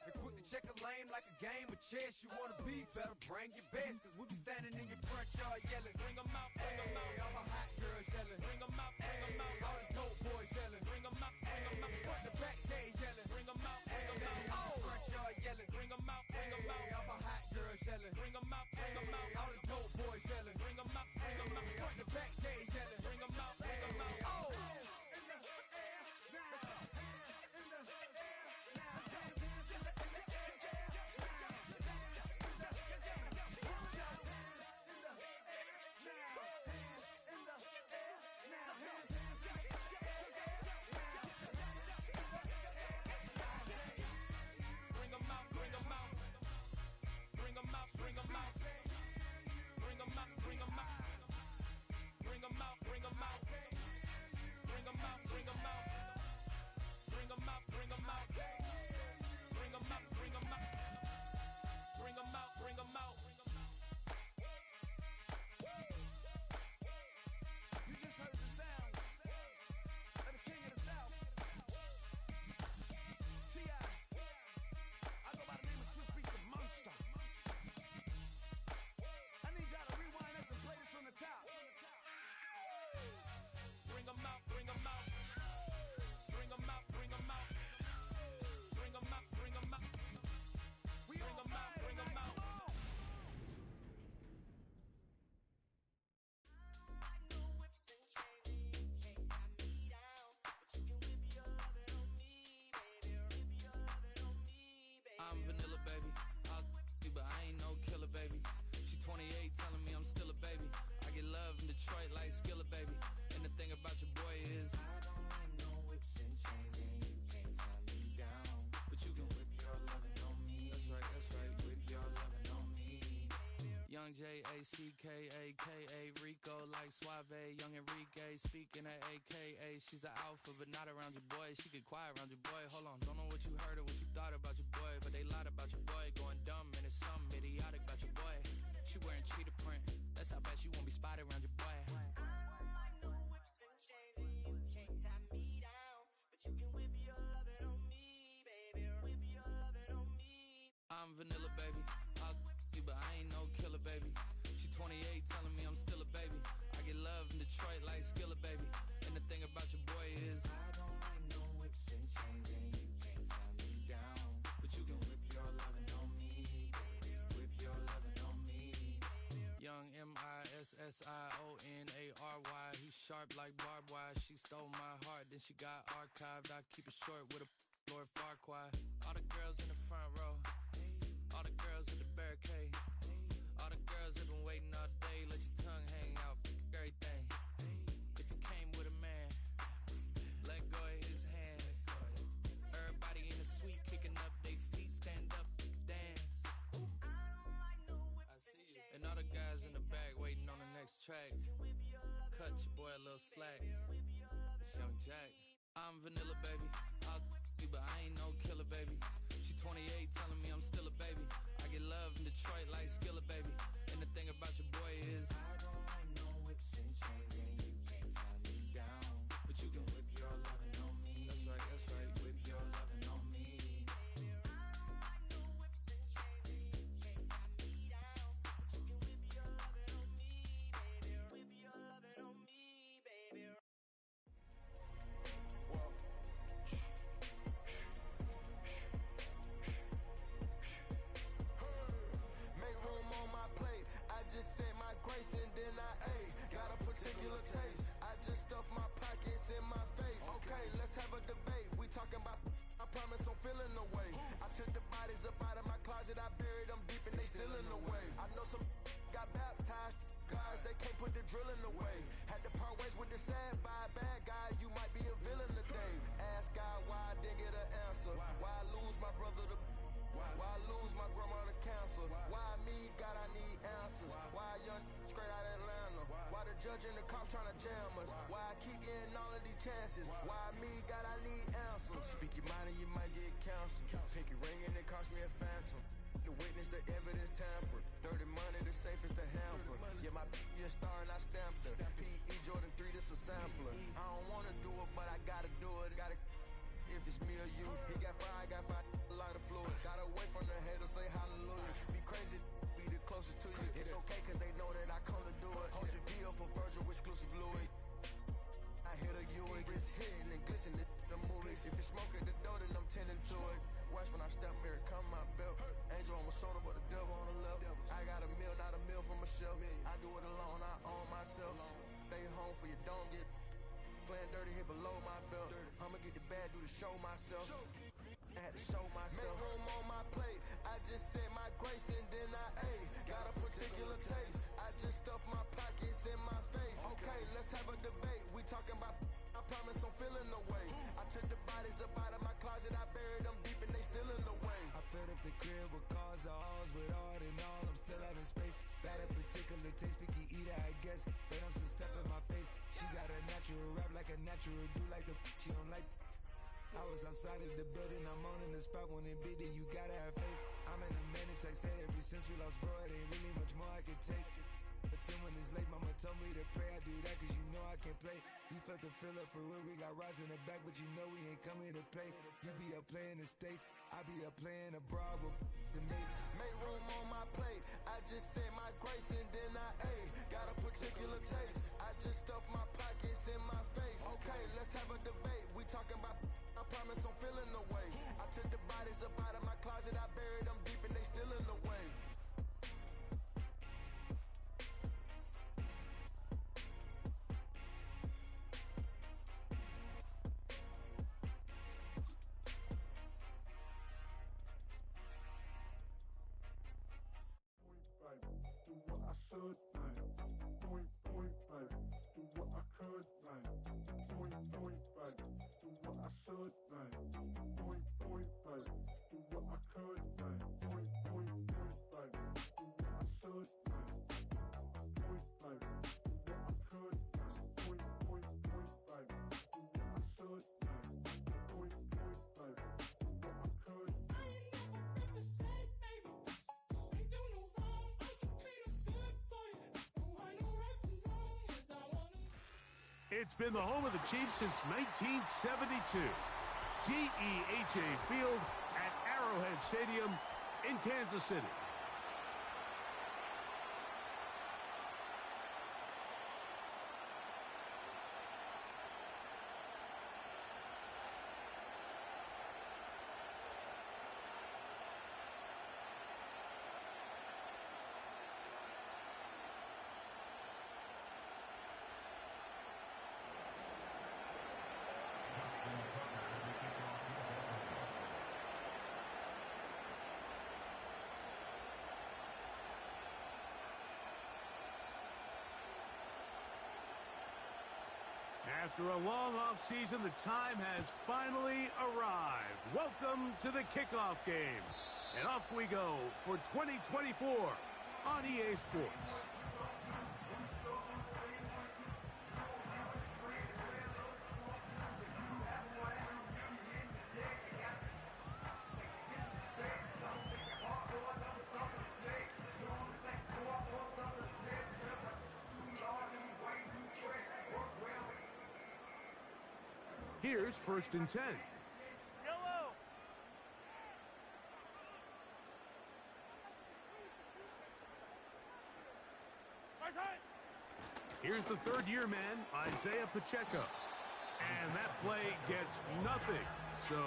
and quick to check a lane like a game of chess. You wanna be better, bring your best. Cause we be standing in your front yard yelling, bring 'em out, bring 'em out. All my hot girls yelling, bring 'em out, bring 'em out. All the dope boys yelling, bring 'em out, bring 'em out. Front the back, they yelling, bring 'em out, bring 'em out. All the front yard yelling, bring 'em out, bring 'em out. All my hot girls yelling, bring 'em out, bring 'em out. All the dope boys yelling, bring 'em out, bring 'em out. Front the back, they yelling, bring 'em out, bring 'em out. Oh! I'm vanilla, baby. I'll you, but I ain't no killer, baby. She 28, telling me I'm still a baby. I get love in Detroit like Skilla, baby. And the thing about your boy is I don't like no whips and chains, and you can't tie me down. But you can whip your lovin' on me. That's right, whip your lovin' on me. Young J-A-C-K-A-K-A Rico like Suave, young Enrique speaking at AKA. She's an alpha but not around your boy. She get quiet around your boy. Hold on, don't know what you heard or what you thought about your boy, but they lied about your boy. Going dumb and it's something idiotic about your boy. She wearing cheetah print, that's how bad she won't be spotted around your boy. I don't like no whips and chains, and you can't tie me down. But you can whip your lovin' on me, baby. Whip your lovin' on me. I'm vanilla, baby. I'll you, but I ain't no killer, baby. She 28, telling me I'm still a baby. I get love in Detroit like Skilla, baby. And the thing about your boy is I don't like no whips and chains, and you can't tie me down. But you can whip your lovin' on me, baby. Whip your lovin' on me. Young M-I-S-S-I-O-N-A-R-Y. He's sharp like barbed wire. She stole my heart, then she got archived. I keep it short with a Lord Farquaad. All the girls in the front row, all the girls in the barricade, all the girls have been waiting all day. Let your tongue hang out, everything. If you came with a man, let go of his hand. Everybody in the suite kicking up their feet, stand up, dance. I see you. And all the guys in the back waiting on the next track. Cut your boy a little slack. It's Young Jack. I'm vanilla, baby. I'll you, but I ain't no killer, baby. She 28, telling me I'm still a baby. Detroit like Skilla, baby. And the thing about your boy is I don't like no whips and chains, and you can't tie me down. But you can whip your lovin' on me. That's right, whip your lovin' on me. Make room on my plate. I just said my grace and then I ate. Got a particular taste. I just stuffed my pockets in my face. Okay, let's have a debate. We talking about. I promise I'm feeling the way. I took the bodies up out of my closet. I buried them deep and they still in the way. I know some got baptized. Guys, they can't put the drilling away. Had to part ways with the sad vibe. Bad guy, you might be a villain today. Ask God why I didn't get an answer. Why I lose my brother to. Why I lose my grandma to cancer? Why me? God, I need answers. Why a young straight out Atlanta? Why the judge and the cops trying to jam us? Why I keep getting all of these chances? Why me? God, I need answers. Speak your mind and you might get canceled. Pinky ring and it cost me a phantom. The witness, the evidence tampered. Dirty money, the safest to hamper. Yeah, my a star and I stamped her. P.E. Jordan 3, this a sampler. I don't wanna do it, but I gotta do it. Gotta if it's me or you. He got five, lighter fluid. Got away from the haters, say hallelujah. Be crazy, be the closest to you. It's okay, cause they know that I come to do it. Hold your V up for Virgil, exclusive Louis. I hit a Uig, it's hitting and glistening the movies. If it's smoke at the door, then I'm tending to it. Watch when I step here, come my belt. Angel on my shoulder, but the devil on the left. I got a meal, not a meal from myself. I do it alone, I own myself. Stay home for you, don't get playing dirty here below my belt. I'ma get the bad, do the show myself. I had to show myself. Make room on my plate. I just said my grace and then I ate. Got a particular taste. I just stuffed my pockets in my face. Okay, let's have a debate. We talking about. I promise I'm feeling the way. I took the bodies up out of my closet. I buried them deep and they still in the way. I filled up the crib with cars, the halls with art and all. I'm still having space. Got a particular taste, picky eater, I guess. But I'm some stuff in my face. She got a natural rap like a natural do like the she don't like. I was outside of the building, I'm on in the spot when it be there, you gotta have faith. I'm in a minute, I said ever since we lost bro, it ain't really much more I can take. But then when it's late, mama told me to pray, I do that cause you know I can play. You felt the fill up for real, we got rise in the back, but you know we ain't coming to play. You be up playing the States, I be up playing abroad with the mates. Make room on my plate, I just said my grace and then I ate. Got a particular taste, I just stuffed my pockets in my face. Okay, let's have a debate, we talking about. I promise I'm feeling the way. I took the bodies up out of my closet, I buried them deep and they still in the way. Do what I should, like. Point, like. Do what I could, like. Point, like. Do what I should, like. Point, like. Do what I could, like. Point, like. Do what I should, like. Point, like. Do what I could, like. Point, like. Do what I should, like. Point, like. Do what I could. I ain't never read the same, baby. Ain't do no wrong. I can be the good for you. No, I know right from wrong. 'Cause I wanna. It's been the home of the Chiefs since 1972. GEHA Field at Arrowhead Stadium in Kansas City. After a long offseason, the time has finally arrived. Welcome to the kickoff game. And off we go for 2024 on EA Sports. Here's 1st and 10. Here's the third-year man, Isaiah Pacheco. And that play gets nothing. So,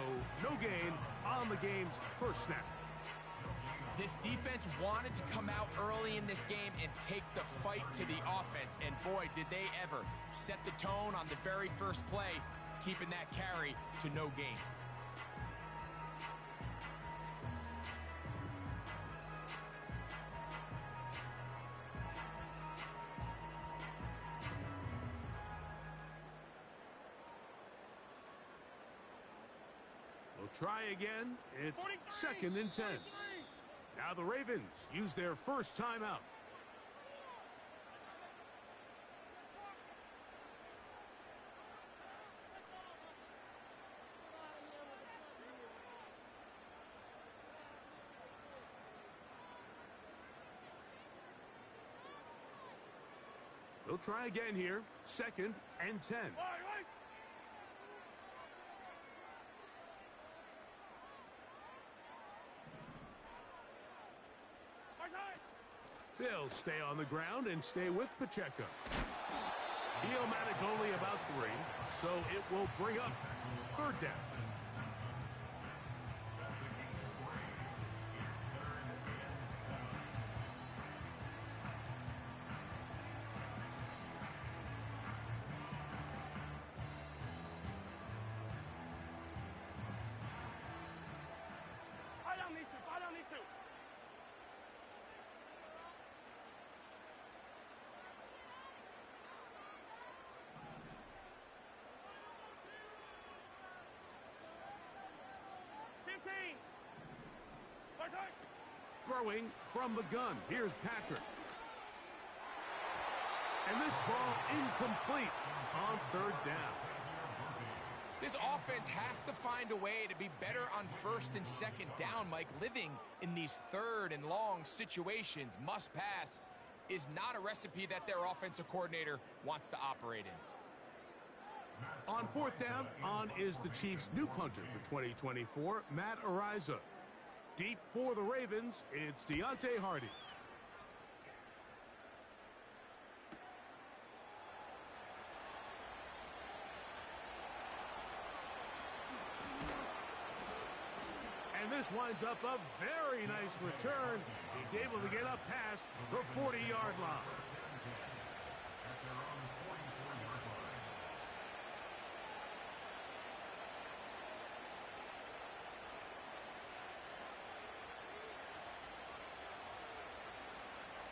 no gain on the game's first snap. This defense wanted to come out early in this game and take the fight to the offense. And boy, did they ever set the tone on the very first play, keeping that carry to no gain. Try again. It's 2nd and 10. Now the Ravens use their first timeout. They'll try again here. 2nd and 10. They'll stay on the ground and stay with Pacheco. He'll manage only about 3, so it will bring up 3rd down. Follow these two. 15. Throwing from the gun. Here's Patrick. And this ball incomplete on 3rd down. This offense has to find a way to be better on 1st and 2nd down, Mike. Living in these 3rd and long situations, must pass, is not a recipe that their offensive coordinator wants to operate in. On 4th down, on is the Chiefs' new punter for 2024, Matt Araiza. Deep for the Ravens, it's Deontay Hardy. And this winds up a very nice return. He's able to get up past the 40-yard line.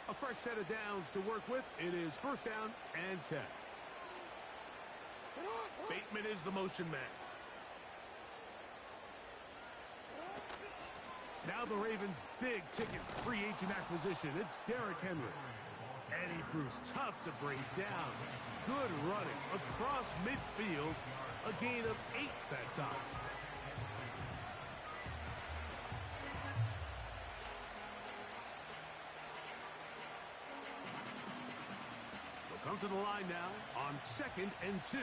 A fresh set of downs to work with. It is 1st down and 10. Bateman is the motion man. Now the Ravens' big-ticket free agent acquisition. It's Derrick Henry. And he proves tough to bring down. Good running across midfield. A gain of 8 that time. They'll come to the line now on 2nd and 2.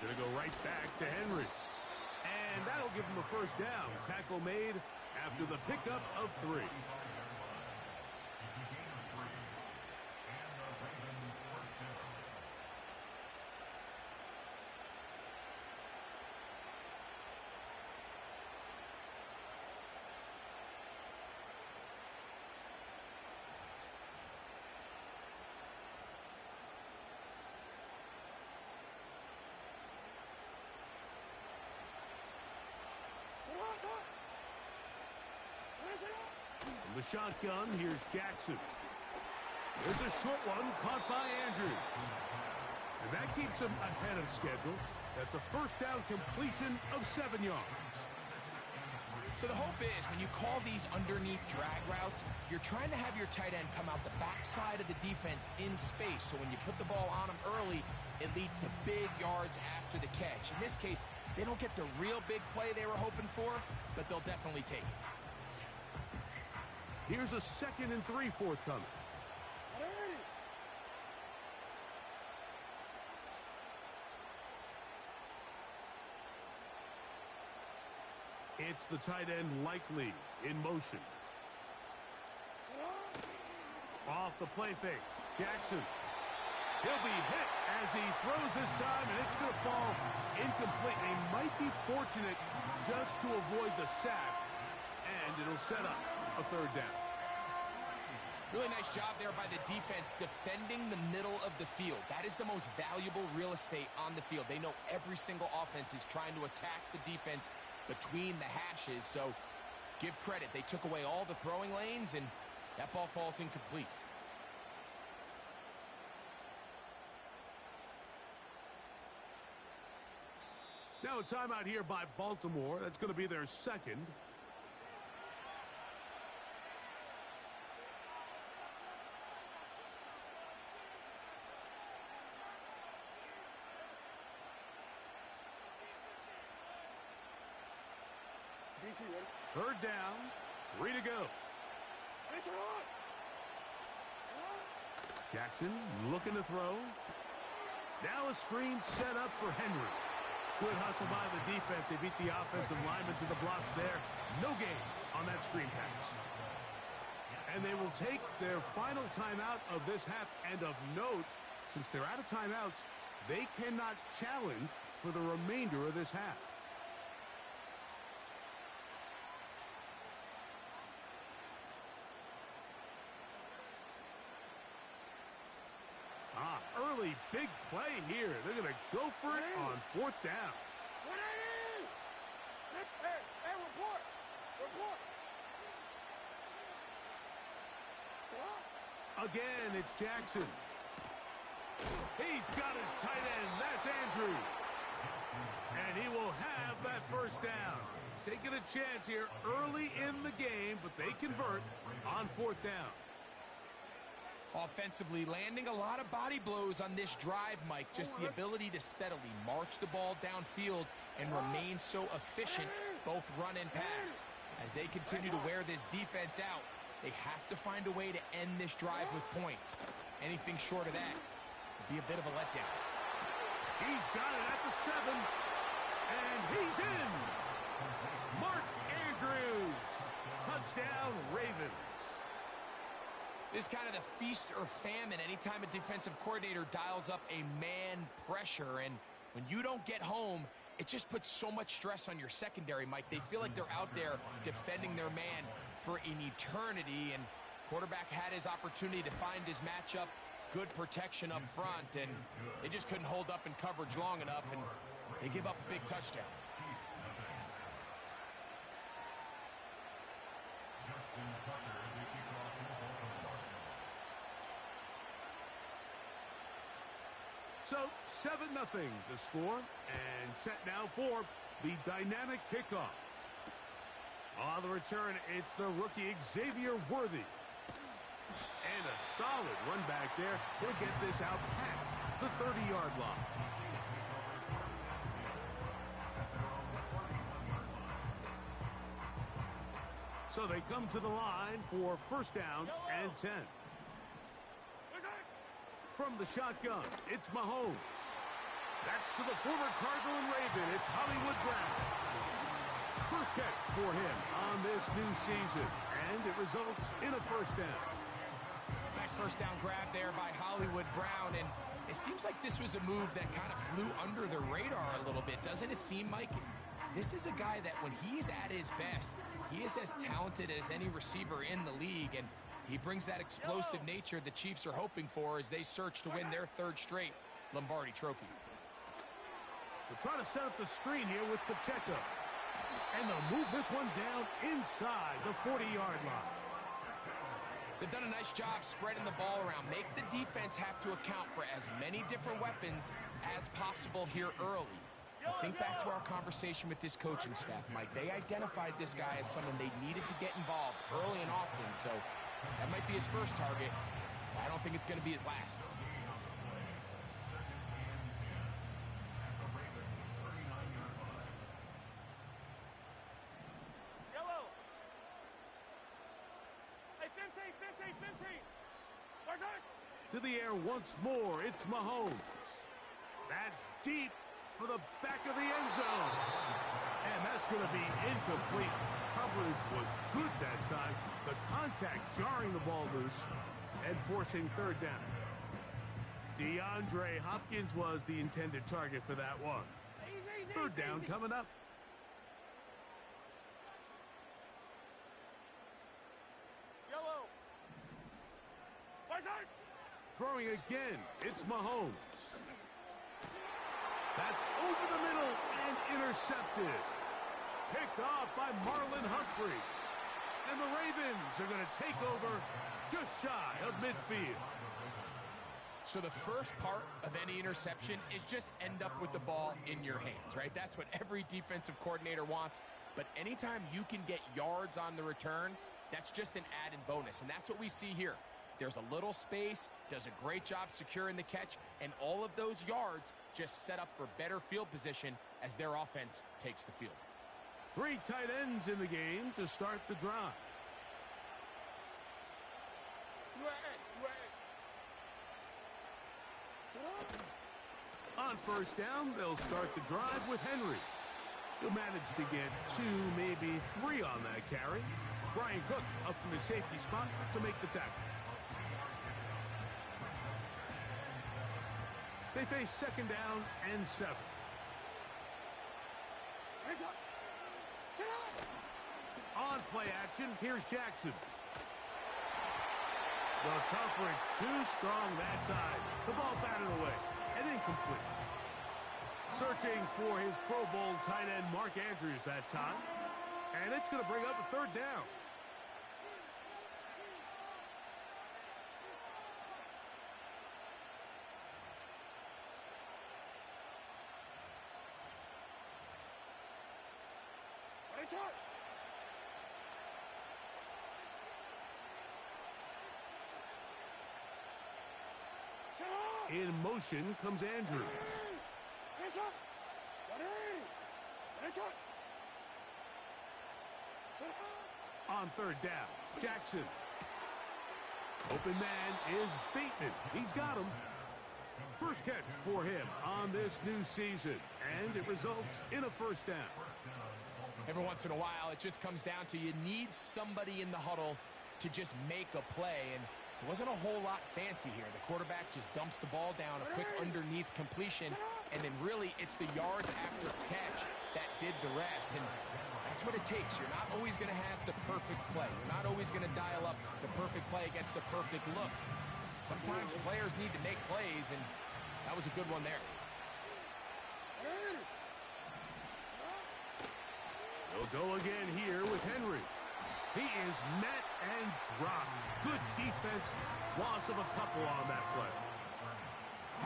Gonna go right back to Henry. And that'll give him a 1st down. Tackle made after the pickup of 3. From the shotgun, here's Jackson. There's a short one caught by Andrews. And that keeps him ahead of schedule. That's a 1st down completion of 7 yards. So the hope is when you call these underneath drag routes, you're trying to have your tight end come out the backside of the defense in space. So when you put the ball on him early, it leads to big yards after the catch. In this case, they don't get the real big play they were hoping for, but they'll definitely take it. Here's a 2nd and 3 forthcoming. It's the tight end Likely in motion. Off the play fake. Jackson. He'll be hit as he throws this time, and it's going to fall incomplete. They might be fortunate just to avoid the sack, and it'll set up a third down. Really nice job there by the defense defending the middle of the field. That is the most valuable real estate on the field. They know every single offense is trying to attack the defense between the hashes, so give credit. They took away all the throwing lanes, and that ball falls incomplete. Now a timeout here by Baltimore. That's going to be their second. Third down, 3 to go. Jackson looking to throw. Now a screen set up for Henry. Good hustle by the defense. They beat the offensive lineman to the blocks there. No gain on that screen pass. And they will take their final timeout of this half. And of note, since they're out of timeouts, they cannot challenge for the remainder of this half. Early big play here. They're going to go for it on fourth down. Hey, report. Again, it's Jackson. He's got his tight end. That's Andrews. And he will have that first down. Taking a chance here early in the game, but they convert on fourth down. Offensively, landing a lot of body blows on this drive, Mike. Just the ability to steadily march the ball downfield and remain so efficient, both run and pass. As they continue to wear this defense out, they have to find a way to end this drive with points. Anything short of that would be a bit of a letdown. He's got it at the 7, and he's in. Mark Andrews. Touchdown, Ravens. This is kind of the feast or famine anytime a defensive coordinator dials up a man pressure. And when you don't get home, it just puts so much stress on your secondary, Mike. They feel like they're out there defending their man for an eternity. And quarterback had his opportunity to find his matchup, good protection up front, and they just couldn't hold up in coverage long enough, and they give up a big touchdown. So 7-0 the score, and set now for the dynamic kickoff. On the return, it's the rookie Xavier Worthy. And a solid run back there. He'll get this out past the 30-yard line. So they come to the line for first down and 10. From the shotgun, it's Mahomes. That's to the former Cardinal and Raven. It's Hollywood Brown. First catch for him on this new season, and it results in a first down. Nice first down grab there by Hollywood Brown, and it seems like this was a move that kind of flew under the radar a little bit. Doesn't it seem, Mike? This is a guy that when he's at his best, he is as talented as any receiver in the league, and he brings that explosive nature the Chiefs are hoping for as they search to win their third straight Lombardi Trophy. They're trying to set up the screen here with Pacheco. And they'll move this one down inside the 40-yard line. They've done a nice job spreading the ball around. Make the defense have to account for as many different weapons as possible here early. Think back to our conversation with this coaching staff, Mike. They identified this guy as someone they needed to get involved early and often, so that might be his first target. I don't think it's going to be his last. Yellow. Hey, 15. Where's it? To the air once more, it's Mahomes. That's deep for the back of the end zone. And that's going to be incomplete. Coverage was good that time. The contact jarring the ball loose and forcing third down. DeAndre Hopkins was the intended target for that one. Third down coming up. Yellow. Throwing again, it's Mahomes. That's over the middle and intercepted. Picked off by Marlon Humphrey. And the Ravens are going to take over just shy of midfield. So the first part of any interception is just end up with the ball in your hands, right? That's what every defensive coordinator wants. But anytime you can get yards on the return, that's just an added bonus. And that's what we see here. There's a little space, does a great job securing the catch, and all of those yards just set up for better field position as their offense takes the field. 3 tight ends in the game to start the drive. On first down, they'll start the drive with Henry. He'll manage to get 2, maybe 3 on that carry. Brian Cook up in the safety spot to make the tackle. They face second down and 7. On play action, here's Jackson. The coverage too strong that time. The ball batted away and incomplete. Searching for his Pro Bowl tight end Mark Andrews that time. And it's going to bring up a third down. In motion comes Andrews. On third down, Jackson. Open man is Bateman. He's got him. First catch for him on this new season, and it results in a first down. Every once in a while, it just comes down to you need somebody in the huddle to just make a play, and it wasn't a whole lot fancy here. The quarterback just dumps the ball down, a quick underneath completion, and then really it's the yards after catch that did the rest, and that's what it takes. You're not always going to have the perfect play. You're not always going to dial up the perfect play against the perfect look. Sometimes players need to make plays, and that was a good one there. They'll go again here with Henry. He is met and dropped. Good defense. Loss of a couple on that play.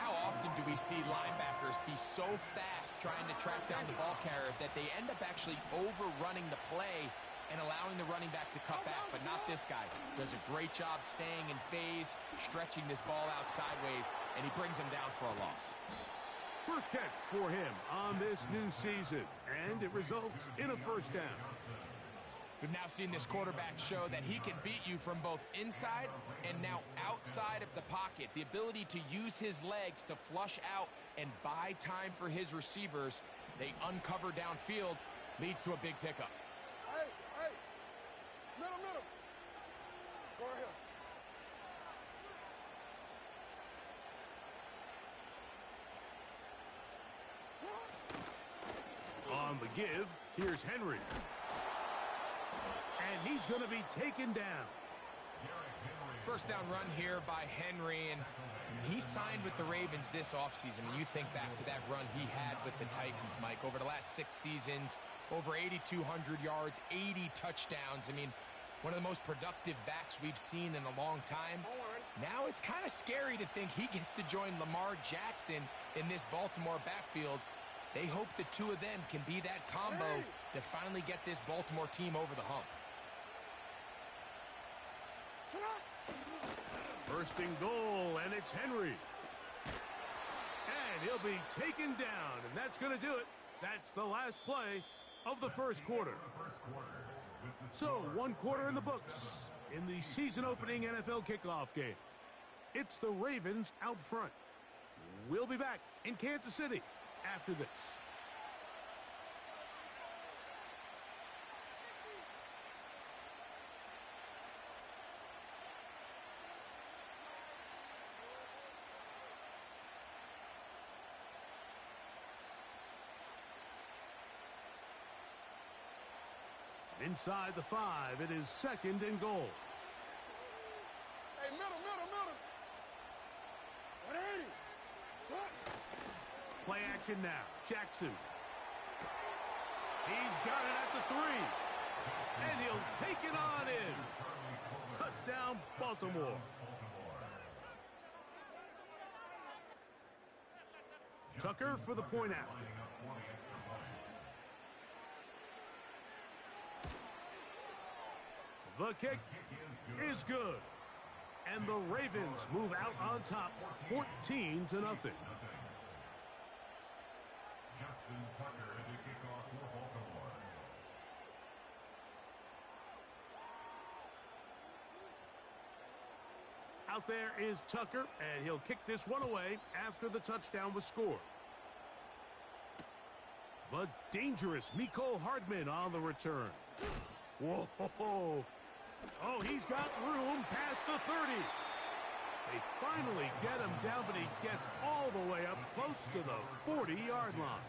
How often do we see linebackers be so fast trying to track down the ball carrier that they end up actually overrunning the play and allowing the running back to cut back, but not this guy. Does a great job staying in phase, stretching this ball out sideways, and he brings him down for a loss. First catch for him on this new season, and it results in a first down. We've now seen this quarterback show that he can beat you from both inside and now outside of the pocket. The ability to use his legs to flush out and buy time for his receivers. They uncover downfield, leads to a big pickup. Hey, middle. Go ahead. On the give, here's Henry. And he's going to be taken down. First down run here by Henry, and he signed with the Ravens this offseason. And you think back to that run he had with the Titans, Mike, over the last 6 seasons, over 8,200 yards, 80 touchdowns. I mean, one of the most productive backs we've seen in a long time. Now it's kind of scary to think he gets to join Lamar Jackson in this Baltimore backfield. They hope the two of them can be that combo to finally get this Baltimore team over the hump. First and goal, and it's Henry. And he'll be taken down, and that's going to do it. That's the last play of the first quarter. So, 1 quarter in the books in the season-opening NFL kickoff game. It's the Ravens out front. We'll be back in Kansas City after this. Inside the 5, it is 2nd and goal. Hey, middle. 180. Play action now. Jackson. He's got it at the 3. And he'll take it on in. Touchdown, Baltimore. Tucker for the point after. The kick is good. And the Ravens move out on top 14-0. Justin Tucker as a kickoff for Baltimore. Out there is Tucker, and he'll kick this one away after the touchdown was scored. The dangerous Mecole Hardman on the return. Whoa! Oh, he's got room past the 30. They finally get him down, but he gets all the way up close to the 40-yard line.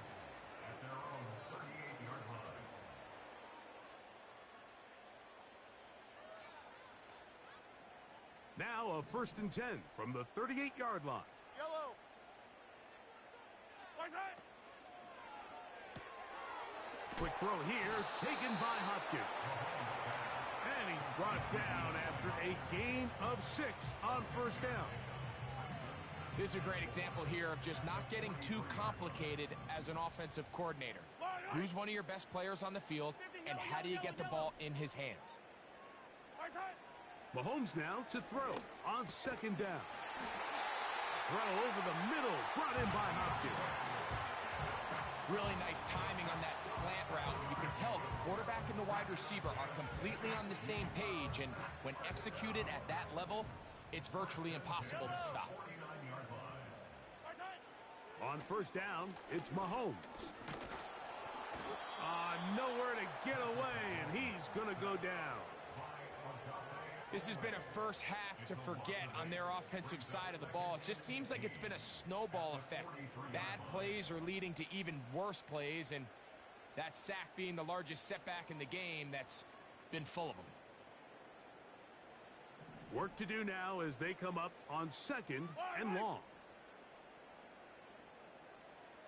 At their own 38-yard line. Now a 1st and 10 from the 38-yard line. Yellow. Right side. Quick throw here, taken by Hopkins. And he's brought down after a gain of 6 on 1st down. This is a great example here of just not getting too complicated as an offensive coordinator. Who's one of your best players on the field, and how do you get the ball in his hands? Mahomes now to throw on 2nd down. Throw over the middle, brought in by Hopkins. Really nice timing on that slant route. You can tell the quarterback and the wide receiver are completely on the same page, and when executed at that level, it's virtually impossible to stop. On 1st down, it's Mahomes. Nowhere to get away, and he's going to go down. This has been a first half to forget on their offensive side of the ball. It just seems like it's been a snowball effect. Bad plays are leading to even worse plays, and that sack being the largest setback in the game that's been full of them. Work to do now as they come up on 2nd and long.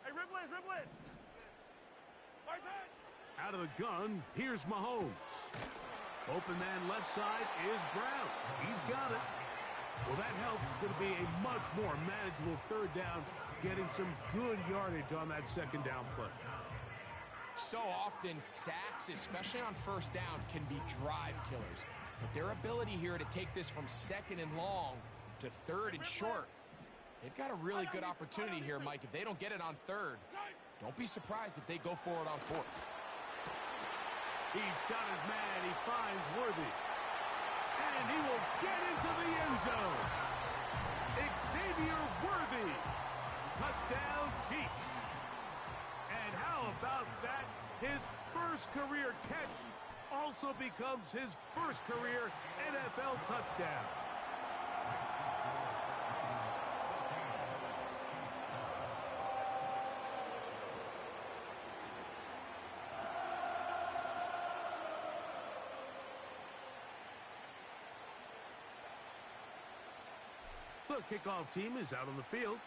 Hey, Ripley. Right side. Out of the gun, here's Mahomes. Open man left side is Brown. He's got it. Well, that helps. It's going to be a much more manageable 3rd down, getting some good yardage on that 2nd down play. So often, sacks, especially on 1st down, can be drive killers. But their ability here to take this from 2nd and long to 3rd and short, they've got a really good opportunity here, Mike. If they don't get it on 3rd, don't be surprised if they go for it on 4th. He's got his man. He finds Worthy. And he will get into the end zone. Xavier Worthy. Touchdown, Chiefs. And how about that? His first career catch also becomes his first career NFL touchdown. The kickoff team is out on the field,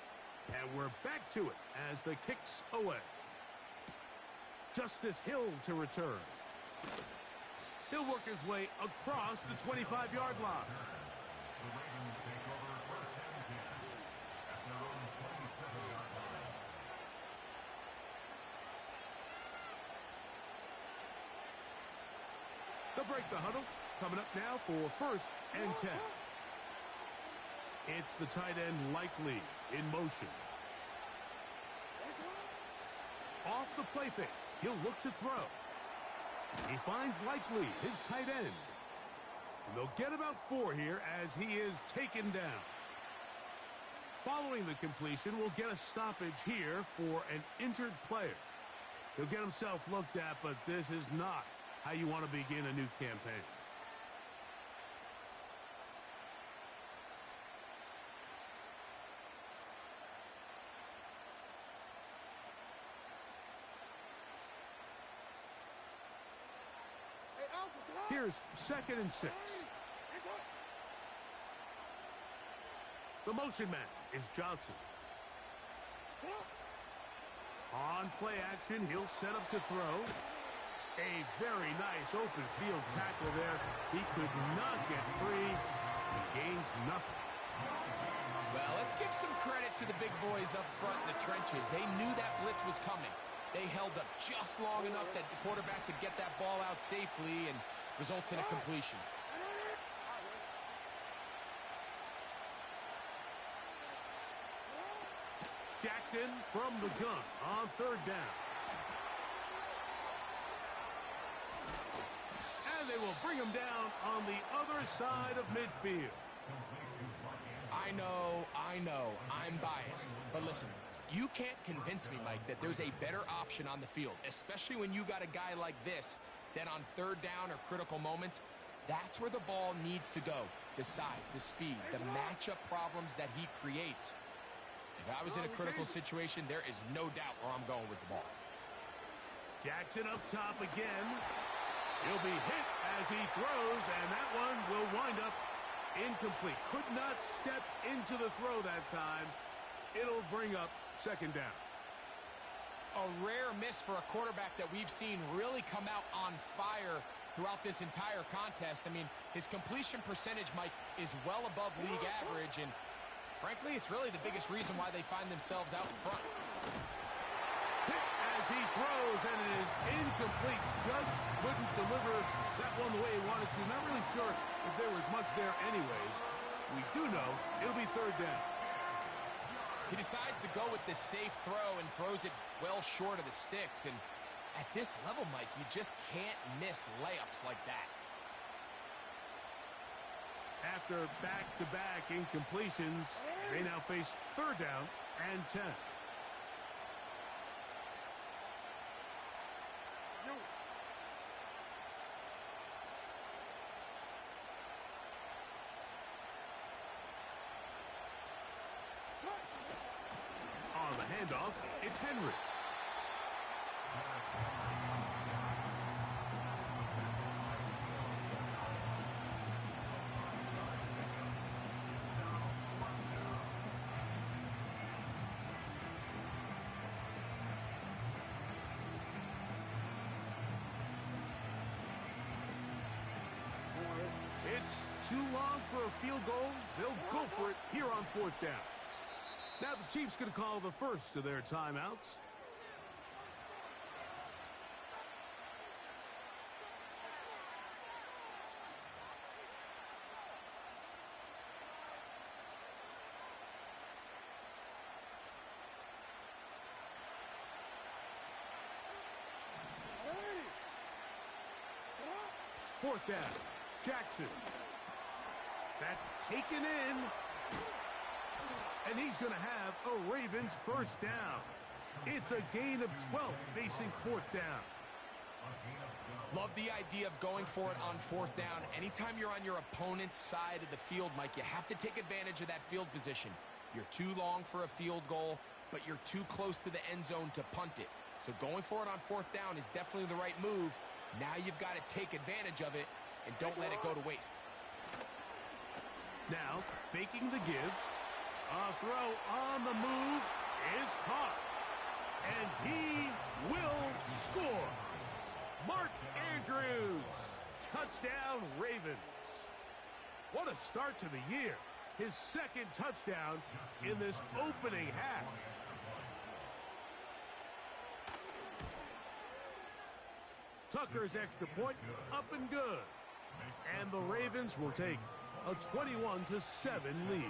and we're back to it as the kick's away. Justice Hill to return. He'll work his way across the 25-yard line. The Ravens take over 1st and 10 at their own 27-yard line. They'll break the huddle. Coming up now for 1st and 10. It's the tight end Likely in motion. Off the play fake. He'll look to throw. He finds Likely, his tight end. And they'll get about 4 here as he is taken down. Following the completion, we'll get a stoppage here for an injured player. He'll get himself looked at, but this is not how you want to begin a new campaign. Here's 2nd and 6. The motion man is Johnson. On play action, he'll set up to throw. A very nice open field tackle there. He could not get free. He gains nothing. Well, let's give some credit to the big boys up front in the trenches. They knew that blitz was coming. They held up just long enough that the quarterback could get that ball out safely and results in a completion. Jackson from the gun on 3rd down. And they will bring him down on the other side of midfield. I know, I'm biased. But listen, you can't convince me, Mike, that there's a better option on the field, especially when you got a guy like this, that on 3rd down or critical moments, that's where the ball needs to go. The size, the speed, the matchup problems that he creates. If I was in a critical situation, there is no doubt where I'm going with the ball. Jackson up top again. He'll be hit as he throws, and that one will wind up incomplete. Could not step into the throw that time. It'll bring up 2nd down. A rare miss for a quarterback that we've seen really come out on fire throughout this entire contest. I mean, his completion percentage, Mike, is well above league average, and frankly, it's really the biggest reason why they find themselves out in front. Hit as he throws, and it is incomplete. Just couldn't deliver that one the way he wanted to. Not really sure if there was much there anyways. We do know it'll be 3rd down. He decides to go with the safe throw and throws it well short of the sticks. And at this level, Mike, you just can't miss layups like that. After back-to-back incompletions, they now face 3rd down and 10. On the handoff, it's Henry. It's too long for a field goal. They'll go for it here on 4th down. Now the Chiefs going to call the first of their timeouts. Fourth down. Jackson. That's taken in. And he's going to have a Ravens first down. It's a gain of 12 facing 4th down. Love the idea of going for it on 4th down. Anytime you're on your opponent's side of the field, Mike, you have to take advantage of that field position. You're too long for a field goal, but you're too close to the end zone to punt it. So going for it on 4th down is definitely the right move. Now you've got to take advantage of it and don't let it go to waste. Now, faking the give. A throw on the move is caught. And he will score. Mark Andrews. Touchdown, Ravens. What a start to the year. His 2nd touchdown in this opening half. Tucker's extra point up and good. And the Ravens will take a 21-7 lead.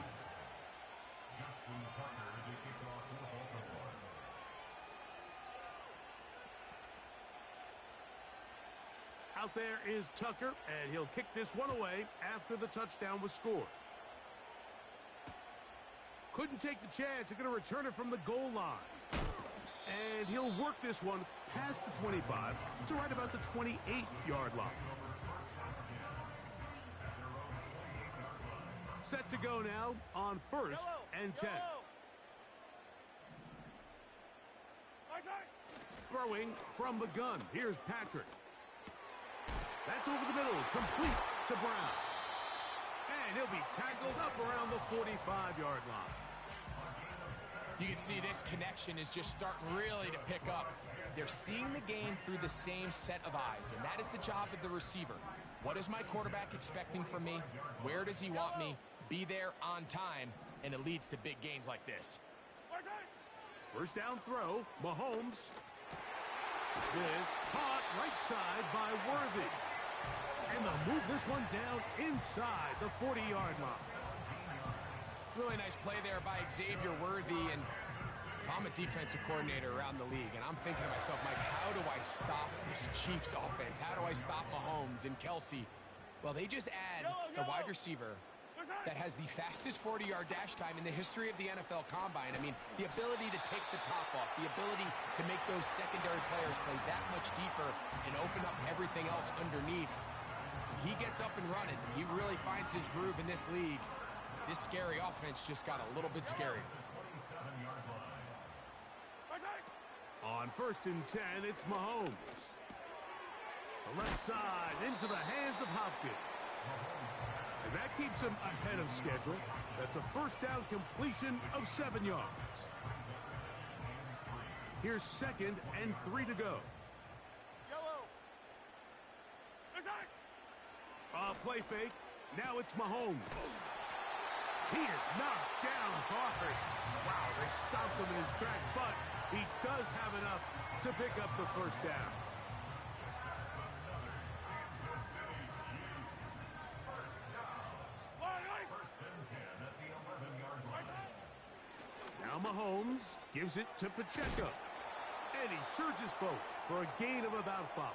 Out there is Tucker, and he'll kick this one away after the touchdown was scored. Couldn't take the chance. They're going to return it from the goal line. And he'll work this one past the 25 to right about the 28-yard line. Set to go now on 1st and 10. Throwing from the gun. Here's Patrick. That's over the middle, complete to Brown. And he'll be tackled up around the 45-yard line. You can see this connection is just starting really to pick up. They're seeing the game through the same set of eyes, and that is the job of the receiver. What is my quarterback expecting from me? Where does he want me? Be there on time, and it leads to big gains like this. First down throw, Mahomes. This caught right side by Worthy. And they'll move this one down inside the 40-yard line. Really nice play there by Xavier Worthy, and if I'm a defensive coordinator around the league, and I'm thinking to myself, Mike, how do I stop this Chiefs offense? How do I stop Mahomes and Kelsey? Well, they just add a wide receiver that has the fastest 40-yard dash time in the history of the NFL Combine. I mean, the ability to take the top off, the ability to make those secondary players play that much deeper and open up everything else underneath. When he gets up and running, and he really finds his groove in this league, this scary offense just got a little bit scarier. On 1st and 10, it's Mahomes. The left side into the hands of Hopkins. And that keeps him ahead of schedule. That's a first down completion of 7 yards. Here's 2nd and 3 to go. Play fake. Now it's Mahomes. He is knocked down hard. Wow, they stopped him in his tracks, but he does have enough to pick up the first down. Now Mahomes gives it to Pacheco. And he surges forward for a gain of about 5.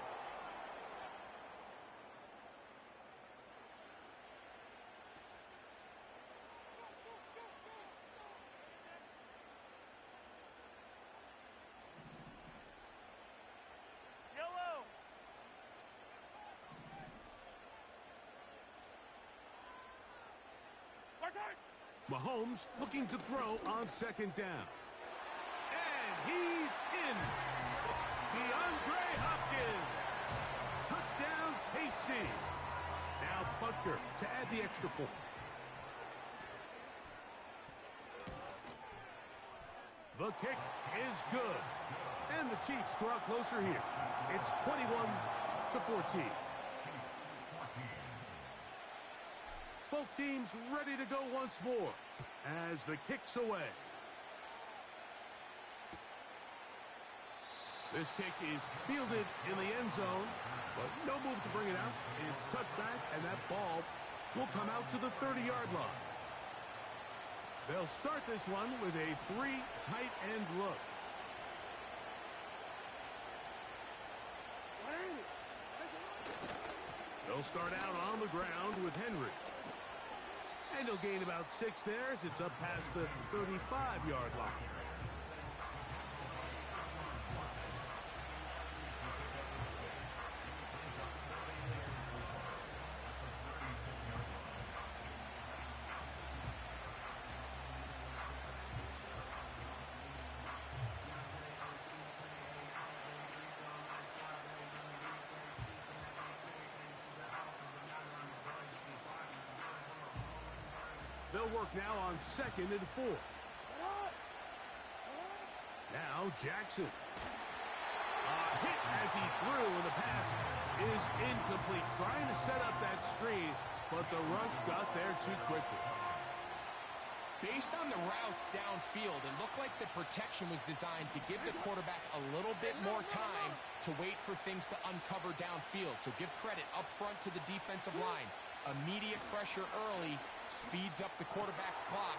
Mahomes looking to throw on 2nd down. And he's in. DeAndre Hopkins. Touchdown, KC. Now Butker to add the extra point. The kick is good. And the Chiefs draw closer here. It's 21-14. Both teams ready to go once more as the kick's away. This kick is fielded in the end zone, but no move to bring it out. It's touchback, and that ball will come out to the 30-yard line. They'll start this one with a 3 tight end look. They'll start out on the ground with Henry. And he'll gain about 6 there as it's up past the 35-yard line. They'll work now on 2nd and 4. Now Jackson. A hit as he threw, and the pass is incomplete. Trying to set up that screen, but the rush got there too quickly. Based on the routes downfield, it looked like the protection was designed to give the quarterback a little bit more time to wait for things to uncover downfield. So give credit up front to the defensive line. Immediate pressure early speeds up the quarterback's clock.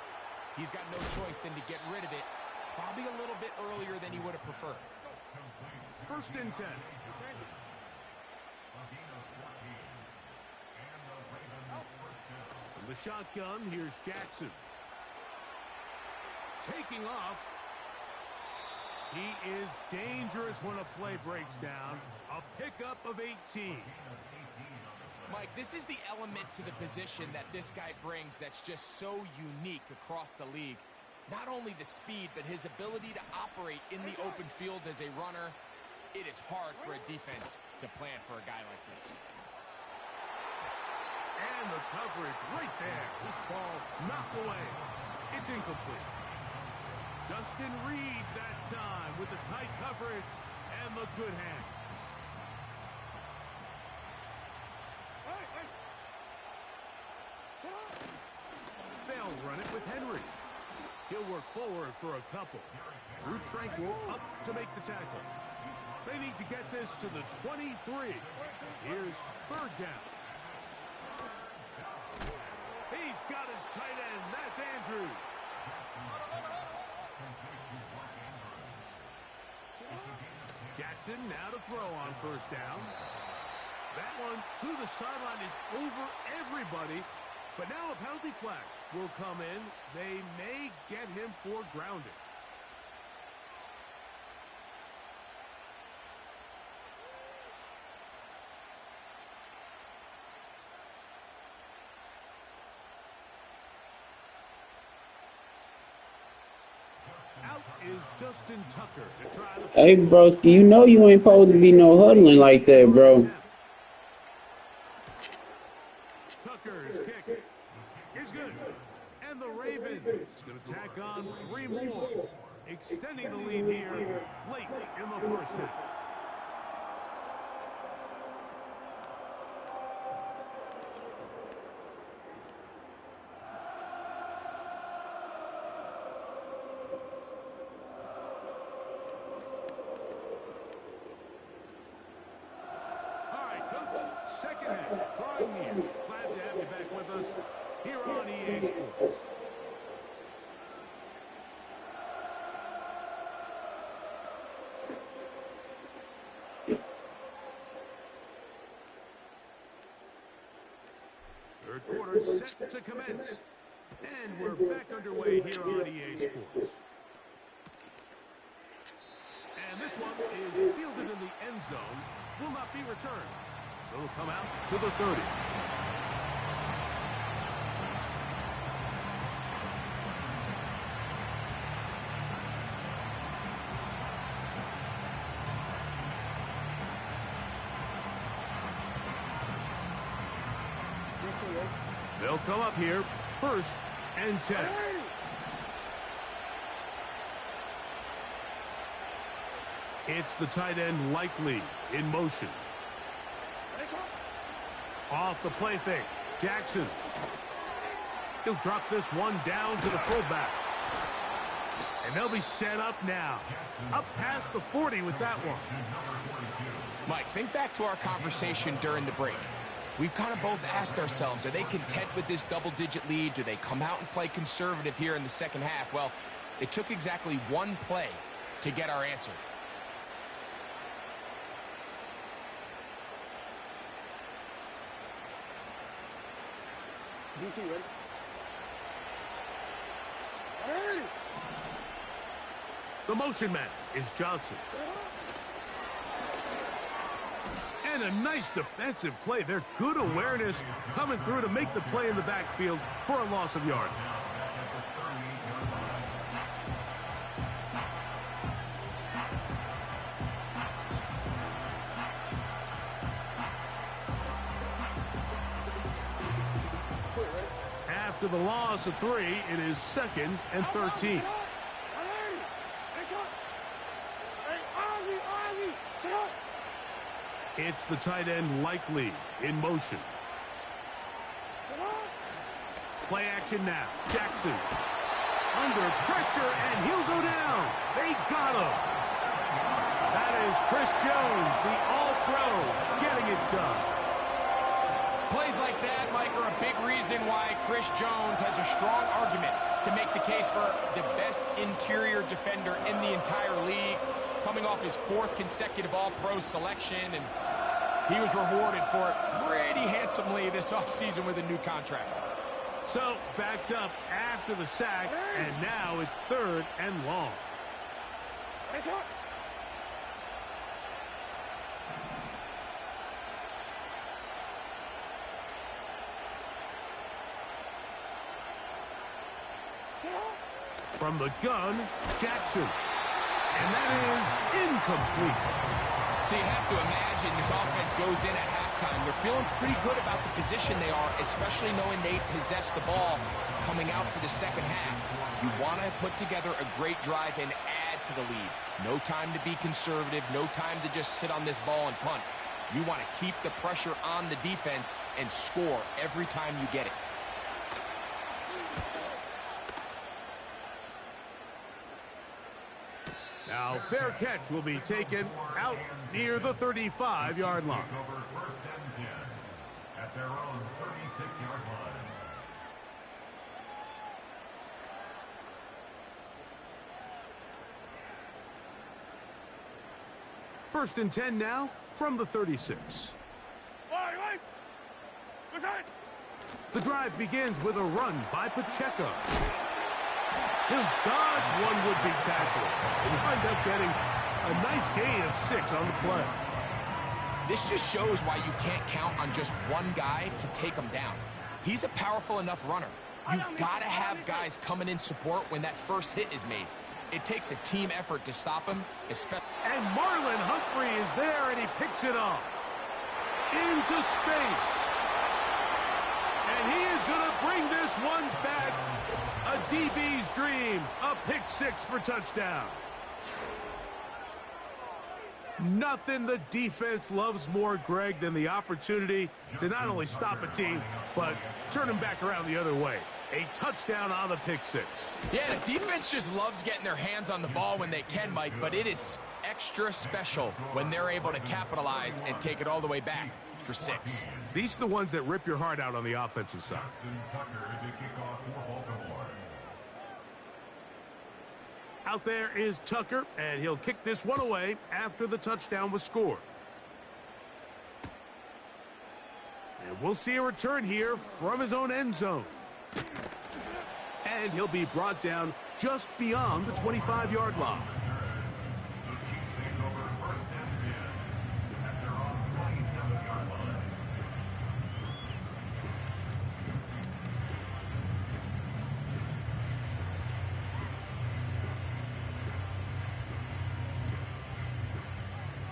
He's got no choice than to get rid of it, probably a little bit earlier than he would have preferred. 1st and 10. From the shotgun, here's Jackson. Taking off. He is dangerous when a play breaks down. A pickup of 18. Mike, this is the element to the position that this guy brings that's just so unique across the league. Not only the speed, but his ability to operate in the open field as a runner. It is hard for a defense to plan for a guy like this. And the coverage right there. This ball knocked away. It's incomplete. Justin Reed that time with the tight coverage and the good hands. They'll run it with Henry. He'll work forward for a couple. Drew Tranquill up to make the tackle. They need to get this to the 23. Here's third down. He's got his tight end. That's Andrews. Jackson now to throw on first down. That one to the sideline is over everybody. But now a penalty flag will come in. They may get him for grounding. Out is Justin Tucker to try to... Hey, broski, you know you ain't supposed to be no huddling like that, bro. Tucker's kick is good. And the Ravens going to tack on 3 more, extending the lead here late in the first half. Second half, drawing near. Glad to have you back with us here on EA Sports. Third quarter set to commence. And we're back underway here on EA Sports. And this one is fielded in the end zone. Will not be returned. So it'll come out to the 30. They'll come up here, 1st and 10. It's the tight end Likely in motion. Off the play fake, Jackson. He'll drop this one down to the fullback. And they'll be set up now. Up past the 40 with that one. Mike, think back to our conversation during the break. We've kind of both asked ourselves, are they content with this double-digit lead? Do they come out and play conservative here in the second half? Well, it took exactly one play to get our answer. DC ready? Hey! The motion man is Johnson. And a nice defensive play. They're good awareness coming through to make the play in the backfield for a loss of yardage. After the loss of 3, it is 2nd and 13. It's the tight end Likely in motion. Play action now. Jackson under pressure, and he'll go down. They got him. That is Chris Jones, the All-Pro, getting it done. Plays like that, Mike, are a big reason why Chris Jones has a strong argument to make the case for the best interior defender in the entire league, coming off his 4th consecutive All-Pro selection, and he was rewarded for it pretty handsomely this offseason with a new contract. So, backed up after the sack, and now it's 3rd and long. From the gun, Jackson. And that is incomplete. So you have to imagine this offense goes in at half halftime, they're feeling pretty good about the position they are, especially knowing they possess the ball coming out for the second half. You want to put together a great drive and add to the lead. No time to be conservative, no time to just sit on this ball and punt. You want to keep the pressure on the defense and score every time you get it. Now, fair catch will be taken out near the 35-yard line. First and 10 at their own 36-yard line. First and 10 now from the 36. Wait! What's that? The drive begins with a run by Pacheco. He'll dodge one would-be tackle and wind up getting a nice gain of 6 on the play. This just shows why you can't count on just one guy to take him down. He's a powerful enough runner. You gotta have guys coming in support when that first hit is made. It takes a team effort to stop him, especially. And Marlon Humphrey is there, and he picks it off into space. And he is going to bring this one back. A DB's dream, a pick 6 for touchdown. Nothing the defense loves more, Greg, than the opportunity to not only stop a team, but turn them back around the other way. A touchdown on the pick 6. Yeah, the defense just loves getting their hands on the ball when they can, Mike, but it is extra special when they're able to capitalize and take it all the way back for 6. These are the ones that rip your heart out on the offensive side. Out there is Tucker, and he'll kick this one away after the touchdown was scored. And we'll see a return here from his own end zone. And he'll be brought down just beyond the 25-yard line.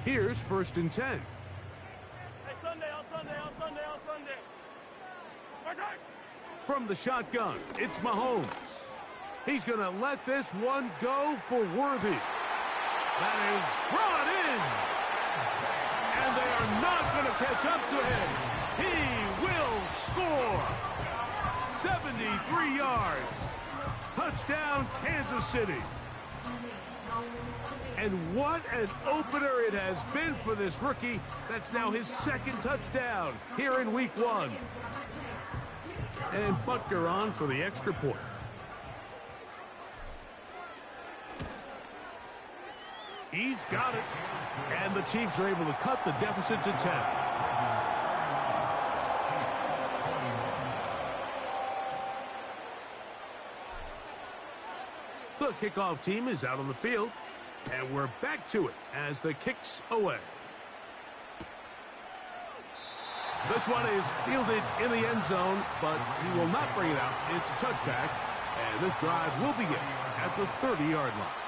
Here's first and 10. Hey, Sunday. What's that? From the shotgun, it's Mahomes. He's going to let this one go for Worthy. That is brought in. And they are not going to catch up to him. He will score. 73 yards. Touchdown, Kansas City. And what an opener it has been for this rookie. That's now his second touchdown here in week 1. And Butker on for the extra point. He's got it. And the Chiefs are able to cut the deficit to 10. The kickoff team is out on the field. And we're back to it as the kick's away. This one is fielded in the end zone, but he will not bring it out. It's a touchback, and this drive will begin at the 30-yard line.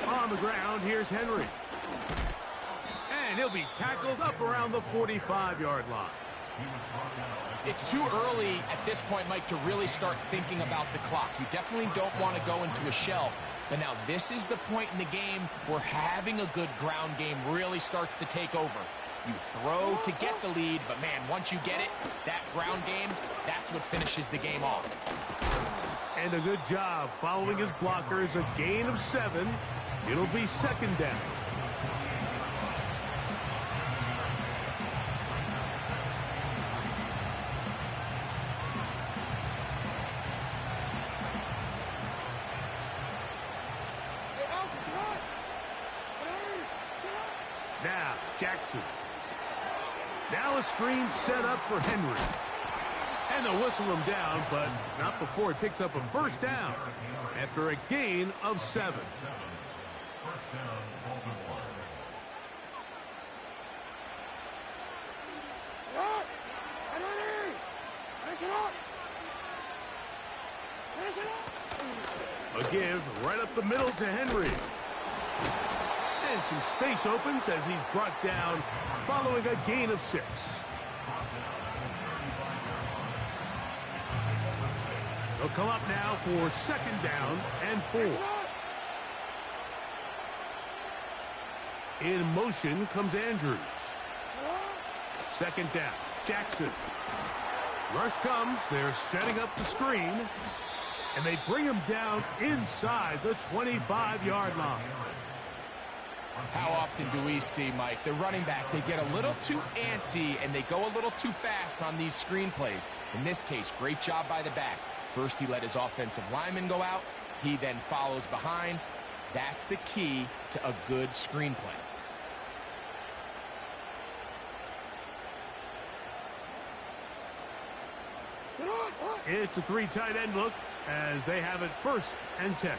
On the ground, here's Henry. And he'll be tackled up around the 45-yard line. It's too early at this point, Mike, to really start thinking about the clock. You definitely don't want to go into a shell. But now this is the point in the game where having a good ground game really starts to take over. You throw to get the lead, but man, once you get it, that ground game, that's what finishes the game off. And a good job following his blockers, a gain of 7. It'll be second down. Now, Jackson. Now a screen set up for Henry. And they'll whistle him down, but not before he picks up a first down after a gain of 7. First down, Baltimore. A give right up the middle to Henry. And some space opens as he's brought down following a gain of 6. They'll come up now for second down and 4. In motion comes Andrews. Second down, Jackson. Rush comes, they're setting up the screen, and they bring him down inside the 25-yard line. How often do we see, Mike, the running back, they get a little too antsy and they go a little too fast on these screen plays. In this case, great job by the back. First, he let his offensive lineman go out. He then follows behind. That's the key to a good screenplay. It's a 3 tight end look as they have it first and 10.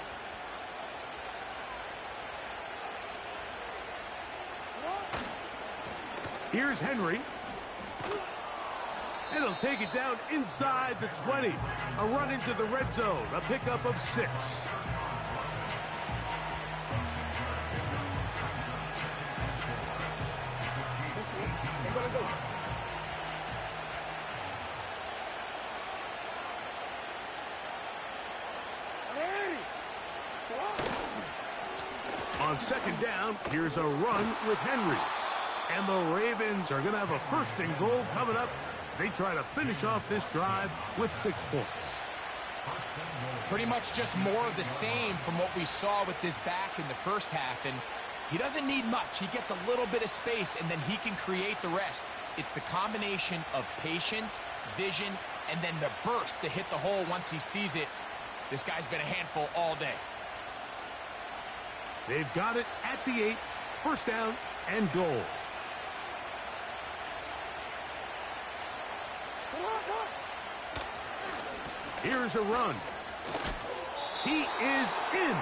Here's Henry. And he'll take it down inside the 20. A run into the red zone. A pickup of 6. On second down, here's a run with Henry. And the Ravens are going to have a first and goal coming up. They try to finish off this drive with 6 points. Pretty much just more of the same from what we saw with this back in the first half. And he doesn't need much. He gets a little bit of space, and then he can create the rest. It's the combination of patience, vision, and then the burst to hit the hole once he sees it. This guy's been a handful all day. They've got it at the 8. First down and goal. Here's a run. He is in.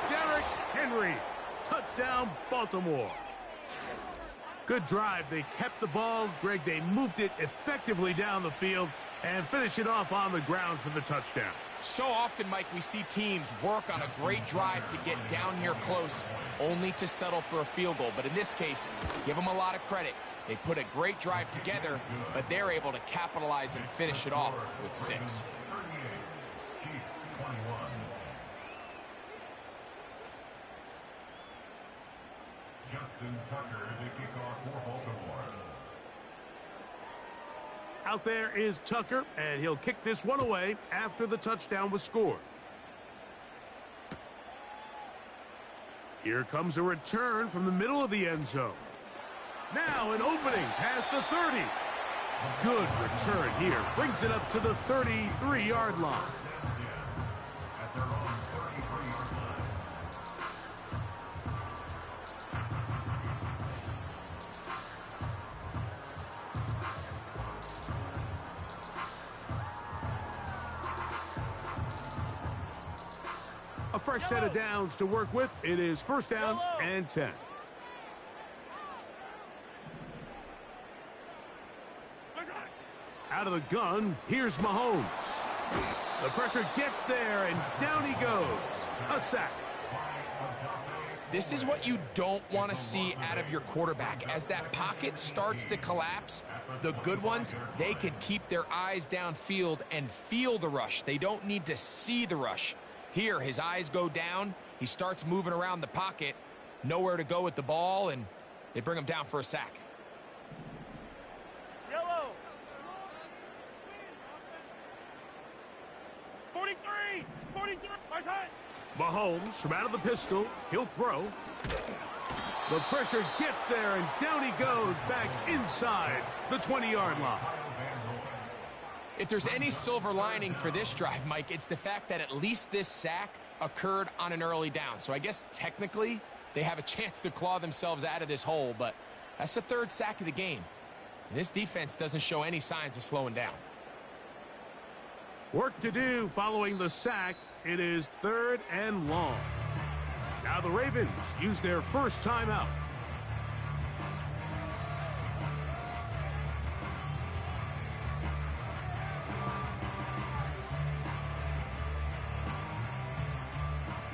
Derrick Henry. Touchdown, Baltimore. Good drive. They kept the ball. Greg, they moved it effectively down the field and finish it off on the ground for the touchdown. So often, Mike, we see teams work on a great drive to get down here close, only to settle for a field goal. But in this case, give them a lot of credit. They put a great drive together, but they're able to capitalize and finish it off with 6. Chiefs 21. Justin Tucker to kick off for Baltimore. Out there is Tucker, and he'll kick this one away after the touchdown was scored. Here comes a return from the middle of the end zone. Now an opening past the 30. Good return here. Brings it up to the 33-yard line. At their own 33-yard line. A fresh set of downs to work with. It is first down and 10. Out of the gun, here's Mahomes. The pressure gets there, and down he goes. A sack. This is what you don't want to see out of your quarterback. As that pocket starts to collapse, the good ones, they can keep their eyes downfield and feel the rush. They don't need to see the rush. Here, his eyes go down. He starts moving around the pocket. Nowhere to go with the ball, and they bring him down for a sack. Yellow. 43. 43. My side. Mahomes from out of the pistol. He'll throw. The pressure gets there, and down he goes back inside the 20-yard line. If there's any silver lining for this drive, Mike, it's the fact that at least this sack occurred on an early down. So I guess technically they have a chance to claw themselves out of this hole, but that's the 3rd sack of the game. And this defense doesn't show any signs of slowing down. Work to do following the sack. It is 3rd and long. Now the Ravens use their first timeout.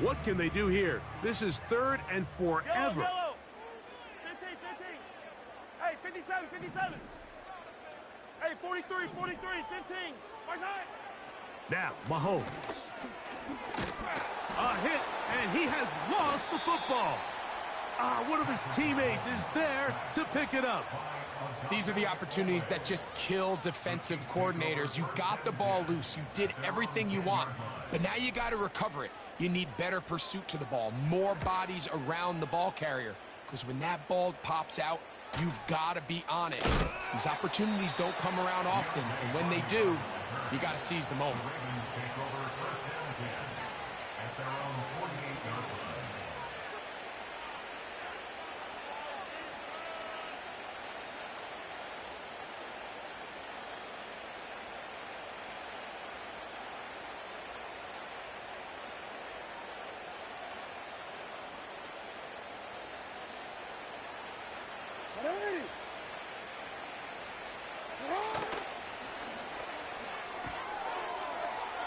What can they do here? This is 3rd and forever. Yellow. 15, 15. Hey, 57, 57. Hey, 43, 43, 15. Right side. Now, Mahomes. A hit, and he has lost the football. One of his teammates is there to pick it up. These are the opportunities that just kill defensive coordinators. You got the ball loose. You did everything you want. But now you got to recover it. You need better pursuit to the ball, more bodies around the ball carrier. Because when that ball pops out, you've got to be on it. These opportunities don't come around often. And when they do, you got to seize the moment.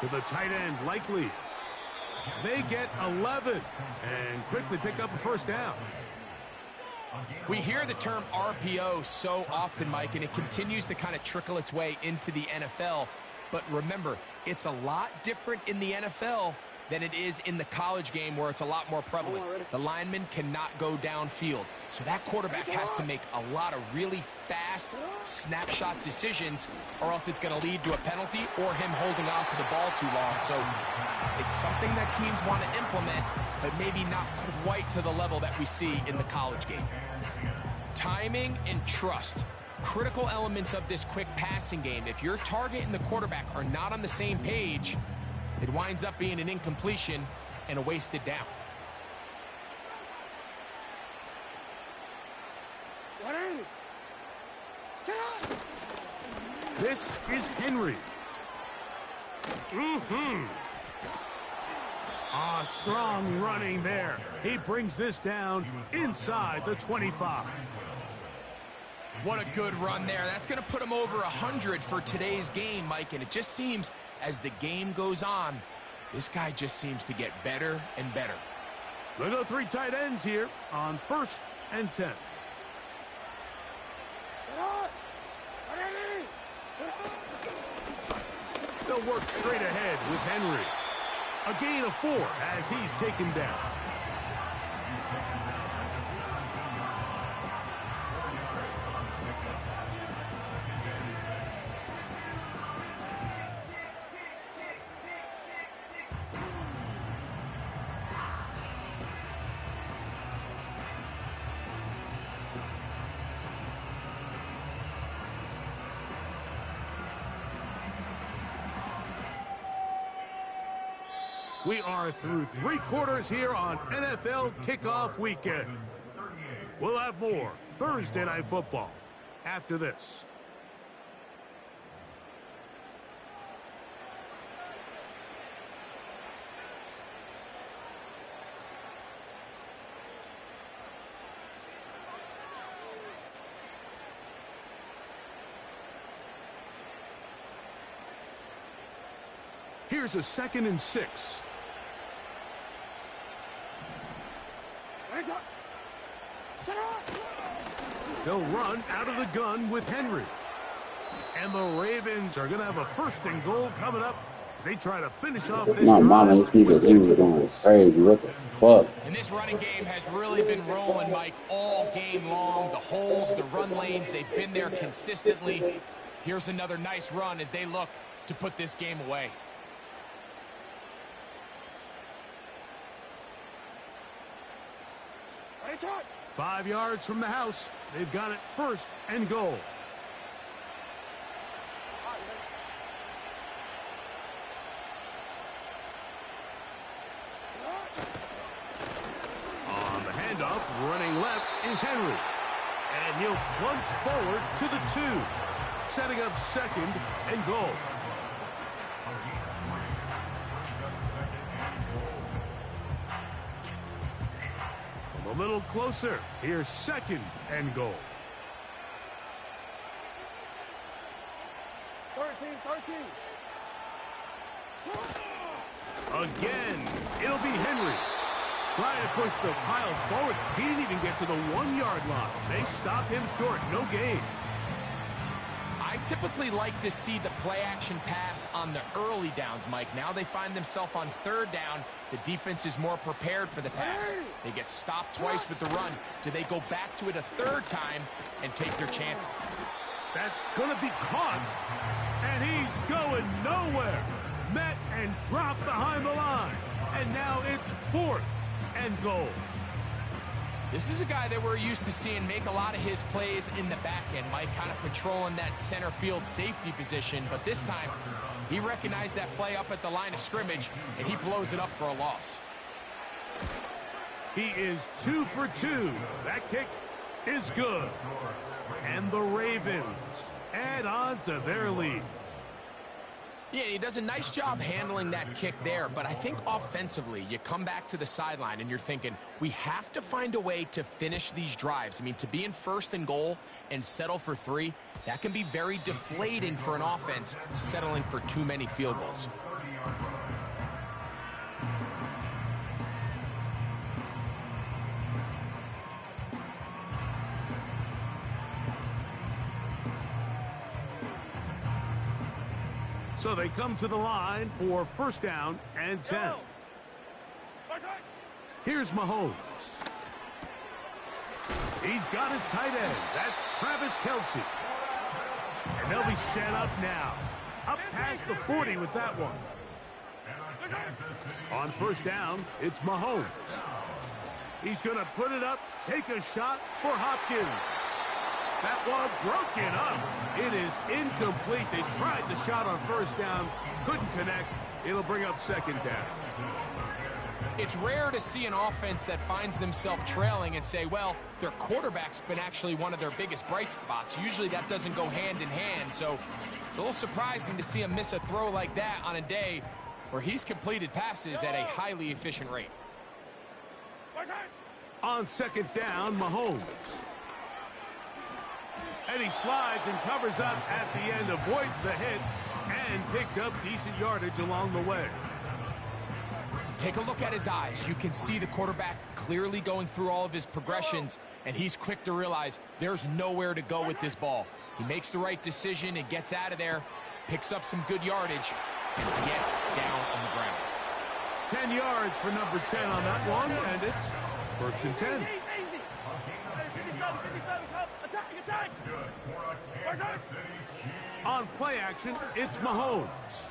To the tight end, Likely. They get 11 and quickly pick up a first down. We hear the term RPO so often, Mike, and it continues to kind of trickle its way into the NFL. But remember, it's a lot different in the NFL than it is in the college game where it's a lot more prevalent. The lineman cannot go downfield. So that quarterback has to make a lot of really fast snapshot decisions or else it's going to lead to a penalty or him holding on to the ball too long. So it's something that teams want to implement, but maybe not quite to the level that we see in the college game. Timing and trust. Critical elements of this quick passing game. If your target and the quarterback are not on the same page, it winds up being an incompletion and a wasted down. This is Henry. Strong running there. He brings this down inside the 25. What a good run there. That's going to put him over 100 for today's game, Mike. And it just seems as the game goes on, this guy just seems to get better and better. They go 3 tight ends here on 1st and 10. They'll work straight ahead with Henry. A gain of 4 as he's taken down. We are through 3 quarters here on NFL Kickoff Weekend. We'll have more Thursday Night Football after this. Here's a 2nd and 6. They'll run out of the gun with Henry. And the Ravens are going to have a 1st and goal coming up as they try to finish off this My drive. mama, this nigga was going crazy. What the fuck? And this running game has really been rolling, Mike, all game long. The holes, the run lanes, they've been there consistently. Here's another nice run as they look to put this game away. Shot. 5 yards from the house. They've got it 1st and goal. On the handoff, running left is Henry. And he'll plunge forward to the 2. Setting up 2nd and goal. A little closer. Here's second and goal. 13. Again, it'll be Henry. Trying to push the pile forward. He didn't even get to the 1-yard line. They stop him short. No gain. I typically like to see the play-action pass on the early downs, Mike. Now they find themselves on third down. The defense is more prepared for the pass. They get stopped twice with the run. Do they go back to it a third time and take their chances? That's going to be caught. And he's going nowhere. Met and dropped behind the line. And now it's 4th and goal. This is a guy that we're used to seeing make a lot of his plays in the back end, Mike, kind of patrolling that center field safety position. But this time, he recognized that play up at the line of scrimmage, and he blows it up for a loss. He is 2 for 2. That kick is good. And the Ravens add on to their lead. Yeah, he does a nice job handling that kick there, but I think offensively, you come back to the sideline and you're thinking, we have to find a way to finish these drives. I mean, to be in 1st and goal and settle for 3, that can be very deflating for an offense settling for too many field goals. So they come to the line for 1st down and 10. Here's Mahomes. He's got his tight end. That's Travis Kelce. And they'll be set up now. Up past the 40 with that one. On 1st down, it's Mahomes. He's going to put it up, take a shot for Hopkins. That one broken up. It is incomplete. They tried the shot on 1st down, couldn't connect. It'll bring up 2nd down. It's rare to see an offense that finds themselves trailing and say, well, their quarterback's been actually one of their biggest bright spots. Usually that doesn't go hand in hand, so it's a little surprising to see him miss a throw like that on a day where he's completed passes at a highly efficient rate. On 2nd down, Mahomes. And he slides and covers up at the end, avoids the hit, and picked up decent yardage along the way. Take a look at his eyes. You can see the quarterback clearly going through all of his progressions, and he's quick to realize there's nowhere to go with this ball. He makes the right decision and gets out of there, picks up some good yardage, and gets down on the ground. 10 yards for number 10 on that one, and it's 1st and 10. On play action, it's Mahomes.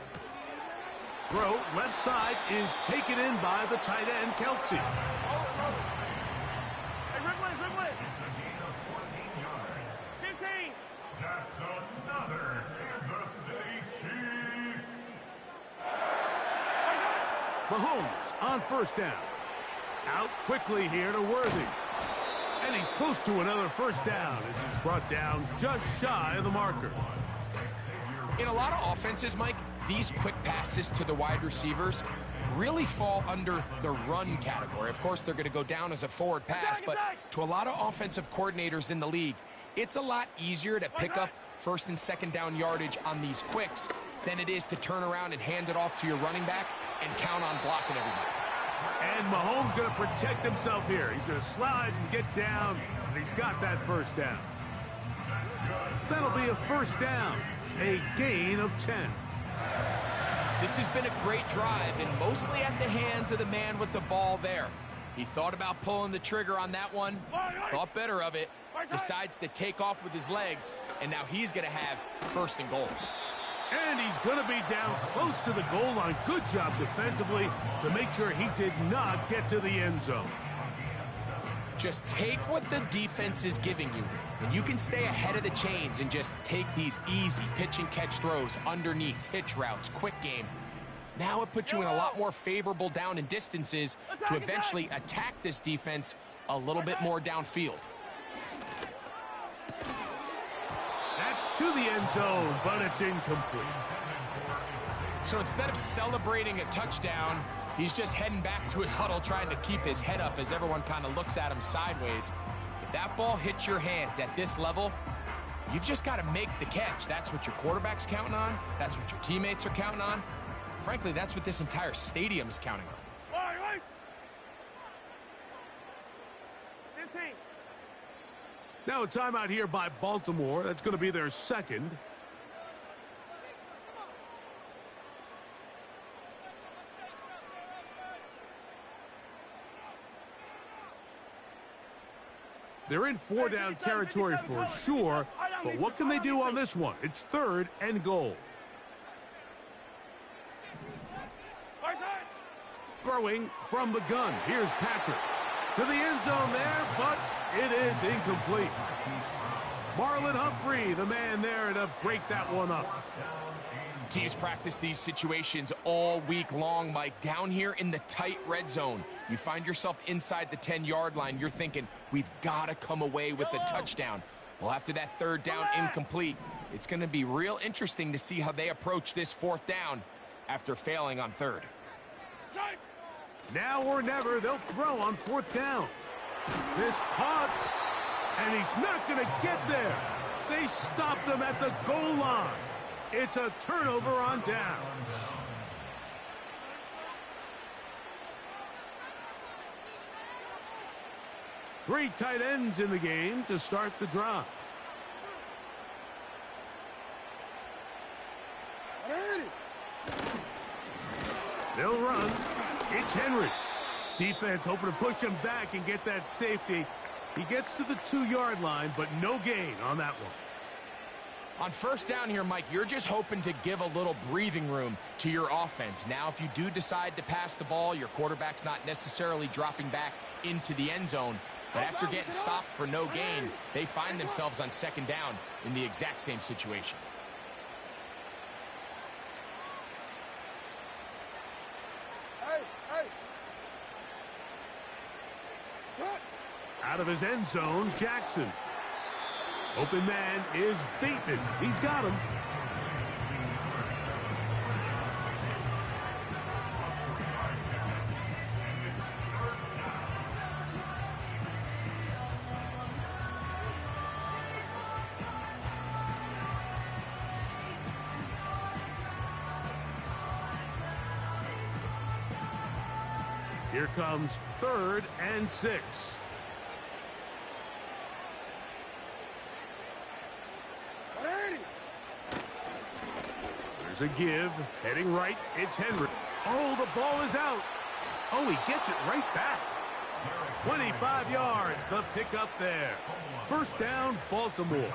Throw left side is taken in by the tight end, Kelce. Hey, Ridley. 15. That's another Kansas City Chiefs. Mahomes on 1st down. Out quickly here to Worthy. And he's close to another 1st down as he's brought down just shy of the marker. In a lot of offenses, Mike, these quick passes to the wide receivers really fall under the run category. Of course, they're going to go down as a forward pass, but to a lot of offensive coordinators in the league, it's a lot easier to pick up 1st and 2nd down yardage on these quicks than it is to turn around and hand it off to your running back and count on blocking everybody. And Mahomes going to protect himself here. He's going to slide and get down, and he's got that 1st down. That'll be a 1st down, a gain of 10. This has been a great drive, and mostly at the hands of the man with the ball there. He thought about pulling the trigger on that one, thought better of it, decides to take off with his legs, and now he's going to have 1st and goal. And he's going to be down close to the goal line. Good job defensively to make sure he did not get to the end zone. Just take what the defense is giving you, and you can stay ahead of the chains and just take these easy pitch and catch throws underneath, hitch routes, quick game. Now it puts you in a lot more favorable down and distances to eventually attack this defense a little bit more downfield. That's to the end zone, but it's incomplete. So instead of celebrating a touchdown, He's just heading back to his huddle, trying to keep his head up as everyone kind of looks at him sideways. If that ball hits your hands at this level, you've just got to make the catch. That's what your quarterback's counting on. That's what your teammates are counting on. Frankly, that's what this entire stadium is counting on. 15. Now a timeout here by Baltimore. That's going to be their second. They're in 4-down territory for sure, but what can they do on this one? It's 3rd and goal. Throwing from the gun. Here's Patrick. To the end zone there, but it is incomplete. Marlon Humphrey, the man there to break that one up. Teams practice these situations all week long, Mike. Down here in the tight red zone, you find yourself inside the 10-yard line. You're thinking, we've got to come away with a touchdown. Well, after that 3rd down incomplete, it's going to be real interesting to see how they approach this 4th down after failing on 3rd. Now or never, they'll throw on 4th down. This caught, and he's not going to get there. They stopped him at the goal line. It's a turnover on downs. Three tight ends in the game to start the drive. They'll run. It's Henry. Defense hoping to push him back and get that safety. He gets to the 2-yard line, but no gain on that one. On 1st down here, Mike, you're just hoping to give a little breathing room to your offense. Now, if you do decide to pass the ball, your quarterback's not necessarily dropping back into the end zone. But after getting stopped for no gain, they find themselves on 2nd down in the exact same situation. Out of his end zone, Jackson. Open man is Bateman. He's got him. Here comes 3rd and 6. There's a give. Heading right. It's Henry. Oh, the ball is out. Oh, he gets it right back. 25 yards. The pickup there. 1st down, Baltimore.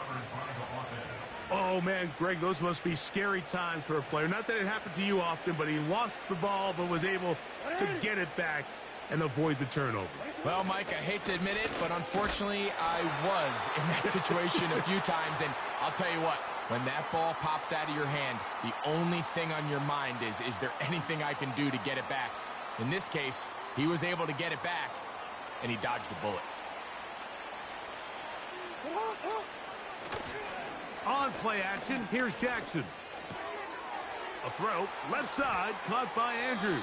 Oh, man, Greg, those must be scary times for a player. Not that it happened to you often, but he lost the ball but was able to get it back and avoid the turnover. Well, Mike, I hate to admit it, but unfortunately, I was in that situation a few times, and I'll tell you what, when that ball pops out of your hand, the only thing on your mind is there anything I can do to get it back? In this case, he was able to get it back, and he dodged a bullet. On play action, here's Jackson. A throw, left side, caught by Andrews.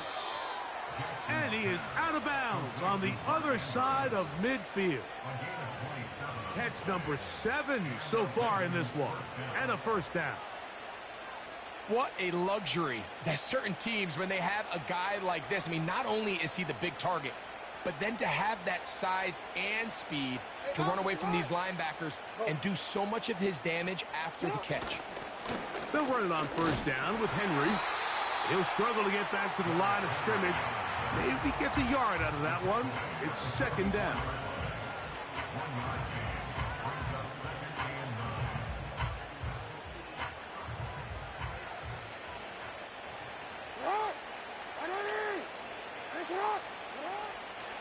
And he is out of bounds on the other side of midfield. Catch number 7 so far in this one, and a 1st down. What a luxury that certain teams, when they have a guy like this, I mean, not only is he the big target, but then to have that size and speed to run away from these linebackers and do so much of his damage after the catch. They'll run it on 1st down with Henry. He'll struggle to get back to the line of scrimmage. Maybe he gets a yard out of that one. It's 2nd down.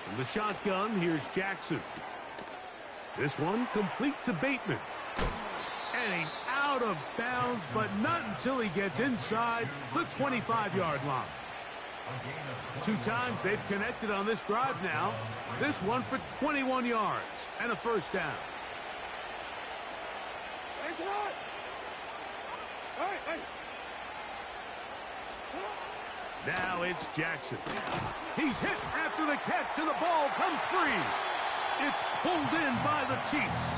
From the shotgun, here's Jackson. This one complete to Bateman. And he's out of bounds, but not until he gets inside the 25-yard line. 2 times they've connected on this drive now. This one for 21 yards and a 1st down. Now it's Jackson. He's hit after the catch, and the ball comes free. It's pulled in by the Chiefs.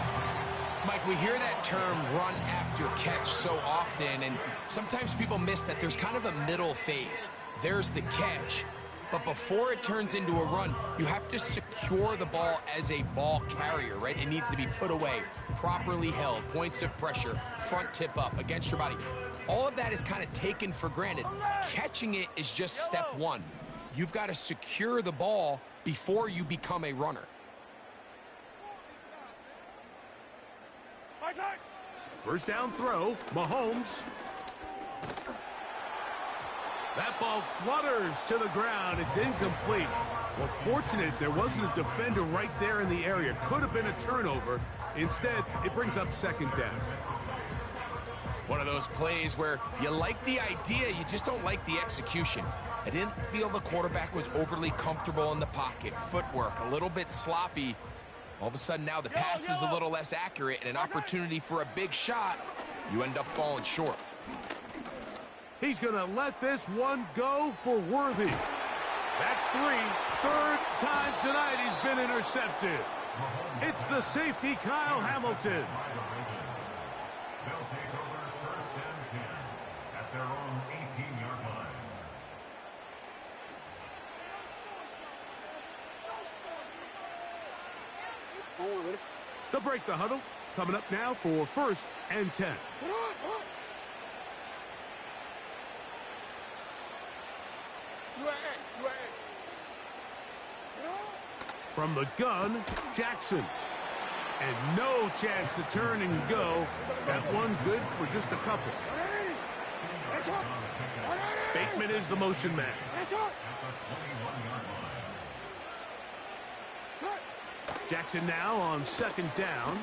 Mike, we hear that term run after catch so often, and sometimes people miss that there's kind of a middle phase. There's the catch, but before it turns into a run, you have to secure the ball as a ball carrier, right? It needs to be put away, properly held, points of pressure, front tip up against your body. All of that is kind of taken for granted. Catching it is just step one. You've got to secure the ball before you become a runner. First down throw, Mahomes. That ball flutters to the ground. It's incomplete. Well, fortunate there wasn't a defender right there in the area. Could have been a turnover. Instead, it brings up second down. One of those plays where you like the idea, you just don't like the execution. I didn't feel the quarterback was overly comfortable in the pocket. Footwork a little bit sloppy. All of a sudden now the pass is a little less accurate, and an opportunity for a big shot, you end up falling short. He's going to let this one go for Worthy. That's three. Third time tonight he's been intercepted. It's the safety, Kyle Hamilton. They'll take over first and 10 at their own 18-yard line. They'll break the huddle. Coming up now for first and 10. From the gun, Jackson. And no chance to turn and go. That one good for just a couple. Bateman is the motion man. Jackson now on second down.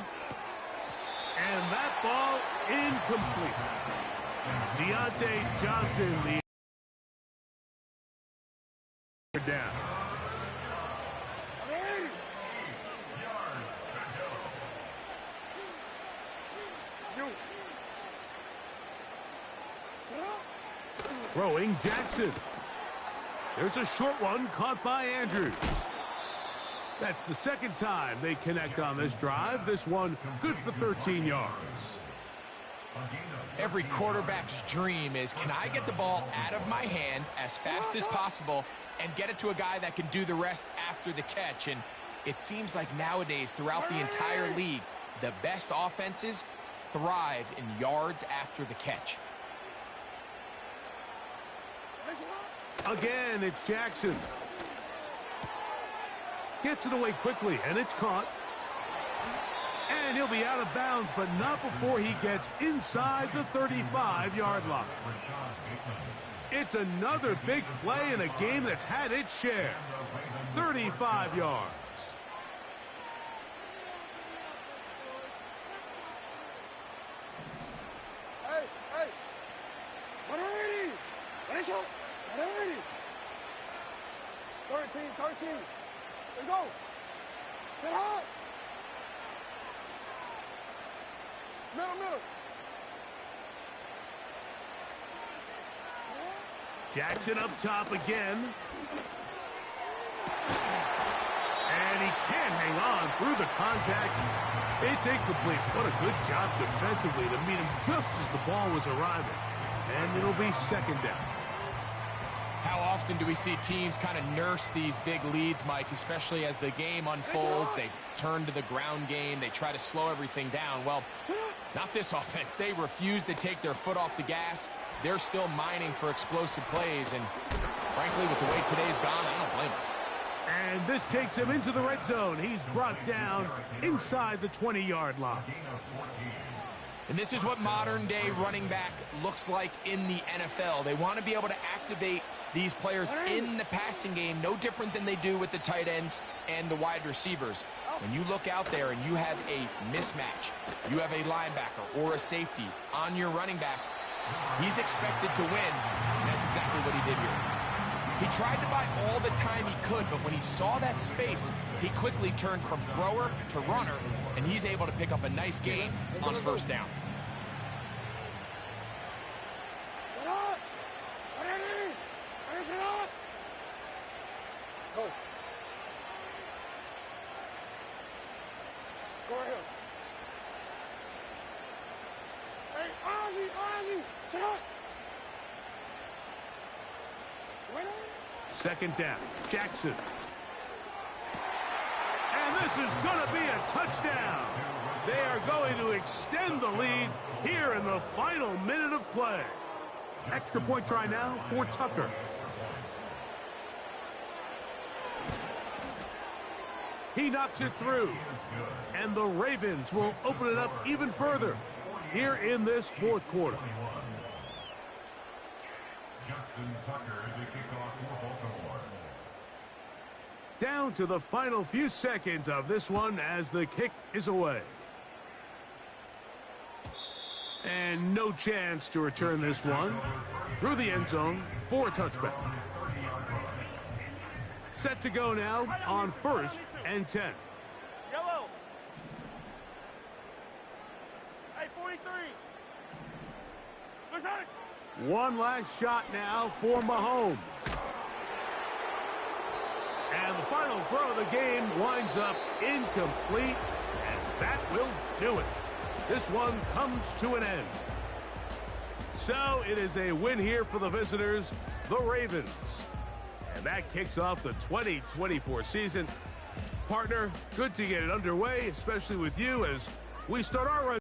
And that ball incomplete. Deontay Johnson, the down. Throwing Jackson. There's a short one caught by Andrews. That's the second time they connect on this drive. This one good for 13 yards. Every quarterback's dream is, can I get the ball out of my hand as fast as possible and get it to a guy that can do the rest after the catch? And it seems like nowadays throughout the entire league, the best offenses thrive in yards after the catch. Again, it's Jackson. Gets it away quickly, and it's caught. And he'll be out of bounds, but not before he gets inside the 35-yard line. It's another big play in a game that's had its share. 35 yards. Hey, hey. 180. Finish up. 180. 13. Let's go. Get hot. Middle. Jackson up top again. And he can't hang on through the contact. It's incomplete. What a good job defensively to meet him just as the ball was arriving. And it'll be second down. How often do we see teams kind of nurse these big leads, Mike, especially as the game unfolds? They turn to the ground game. They try to slow everything down. Well, not this offense. They refuse to take their foot off the gas. They're still mining for explosive plays. And frankly, with the way today's gone, I don't blame them. And this takes him into the red zone. He's brought down inside the 20-yard line. And this is what modern-day running back looks like in the NFL. They want to be able to activate these players in the passing game, no different than they do with the tight ends and the wide receivers. When you look out there and you have a mismatch, you have a linebacker or a safety on your running back, he's expected to win, and that's exactly what he did here. He tried to buy all the time he could, but when he saw that space, he quickly turned from thrower to runner, and he's able to pick up a nice gain on first down. Go. Go right here. Hey, Ozzy, check out. Wait on. Second down, Jackson. And this is going to be a touchdown. They are going to extend the lead here in the final minute of play. Extra point try now for Tucker. He knocks it through. And the Ravens will open it up even further here in this fourth quarter. Justin Tucker to kick off for Baltimore. Down to the final few seconds of this one as the kick is away. And no chance to return this one through the end zone for a touchback. Set to go now on 1st and 10. Yellow. Hey, 43. Let's have it. One last shot now for Mahomes. And the final throw of the game winds up incomplete, and that will do it. This one comes to an end. So it is a win here for the visitors, the Ravens. And that kicks off the 2024 season. Partner, good to get it underway, especially with you as we start our run.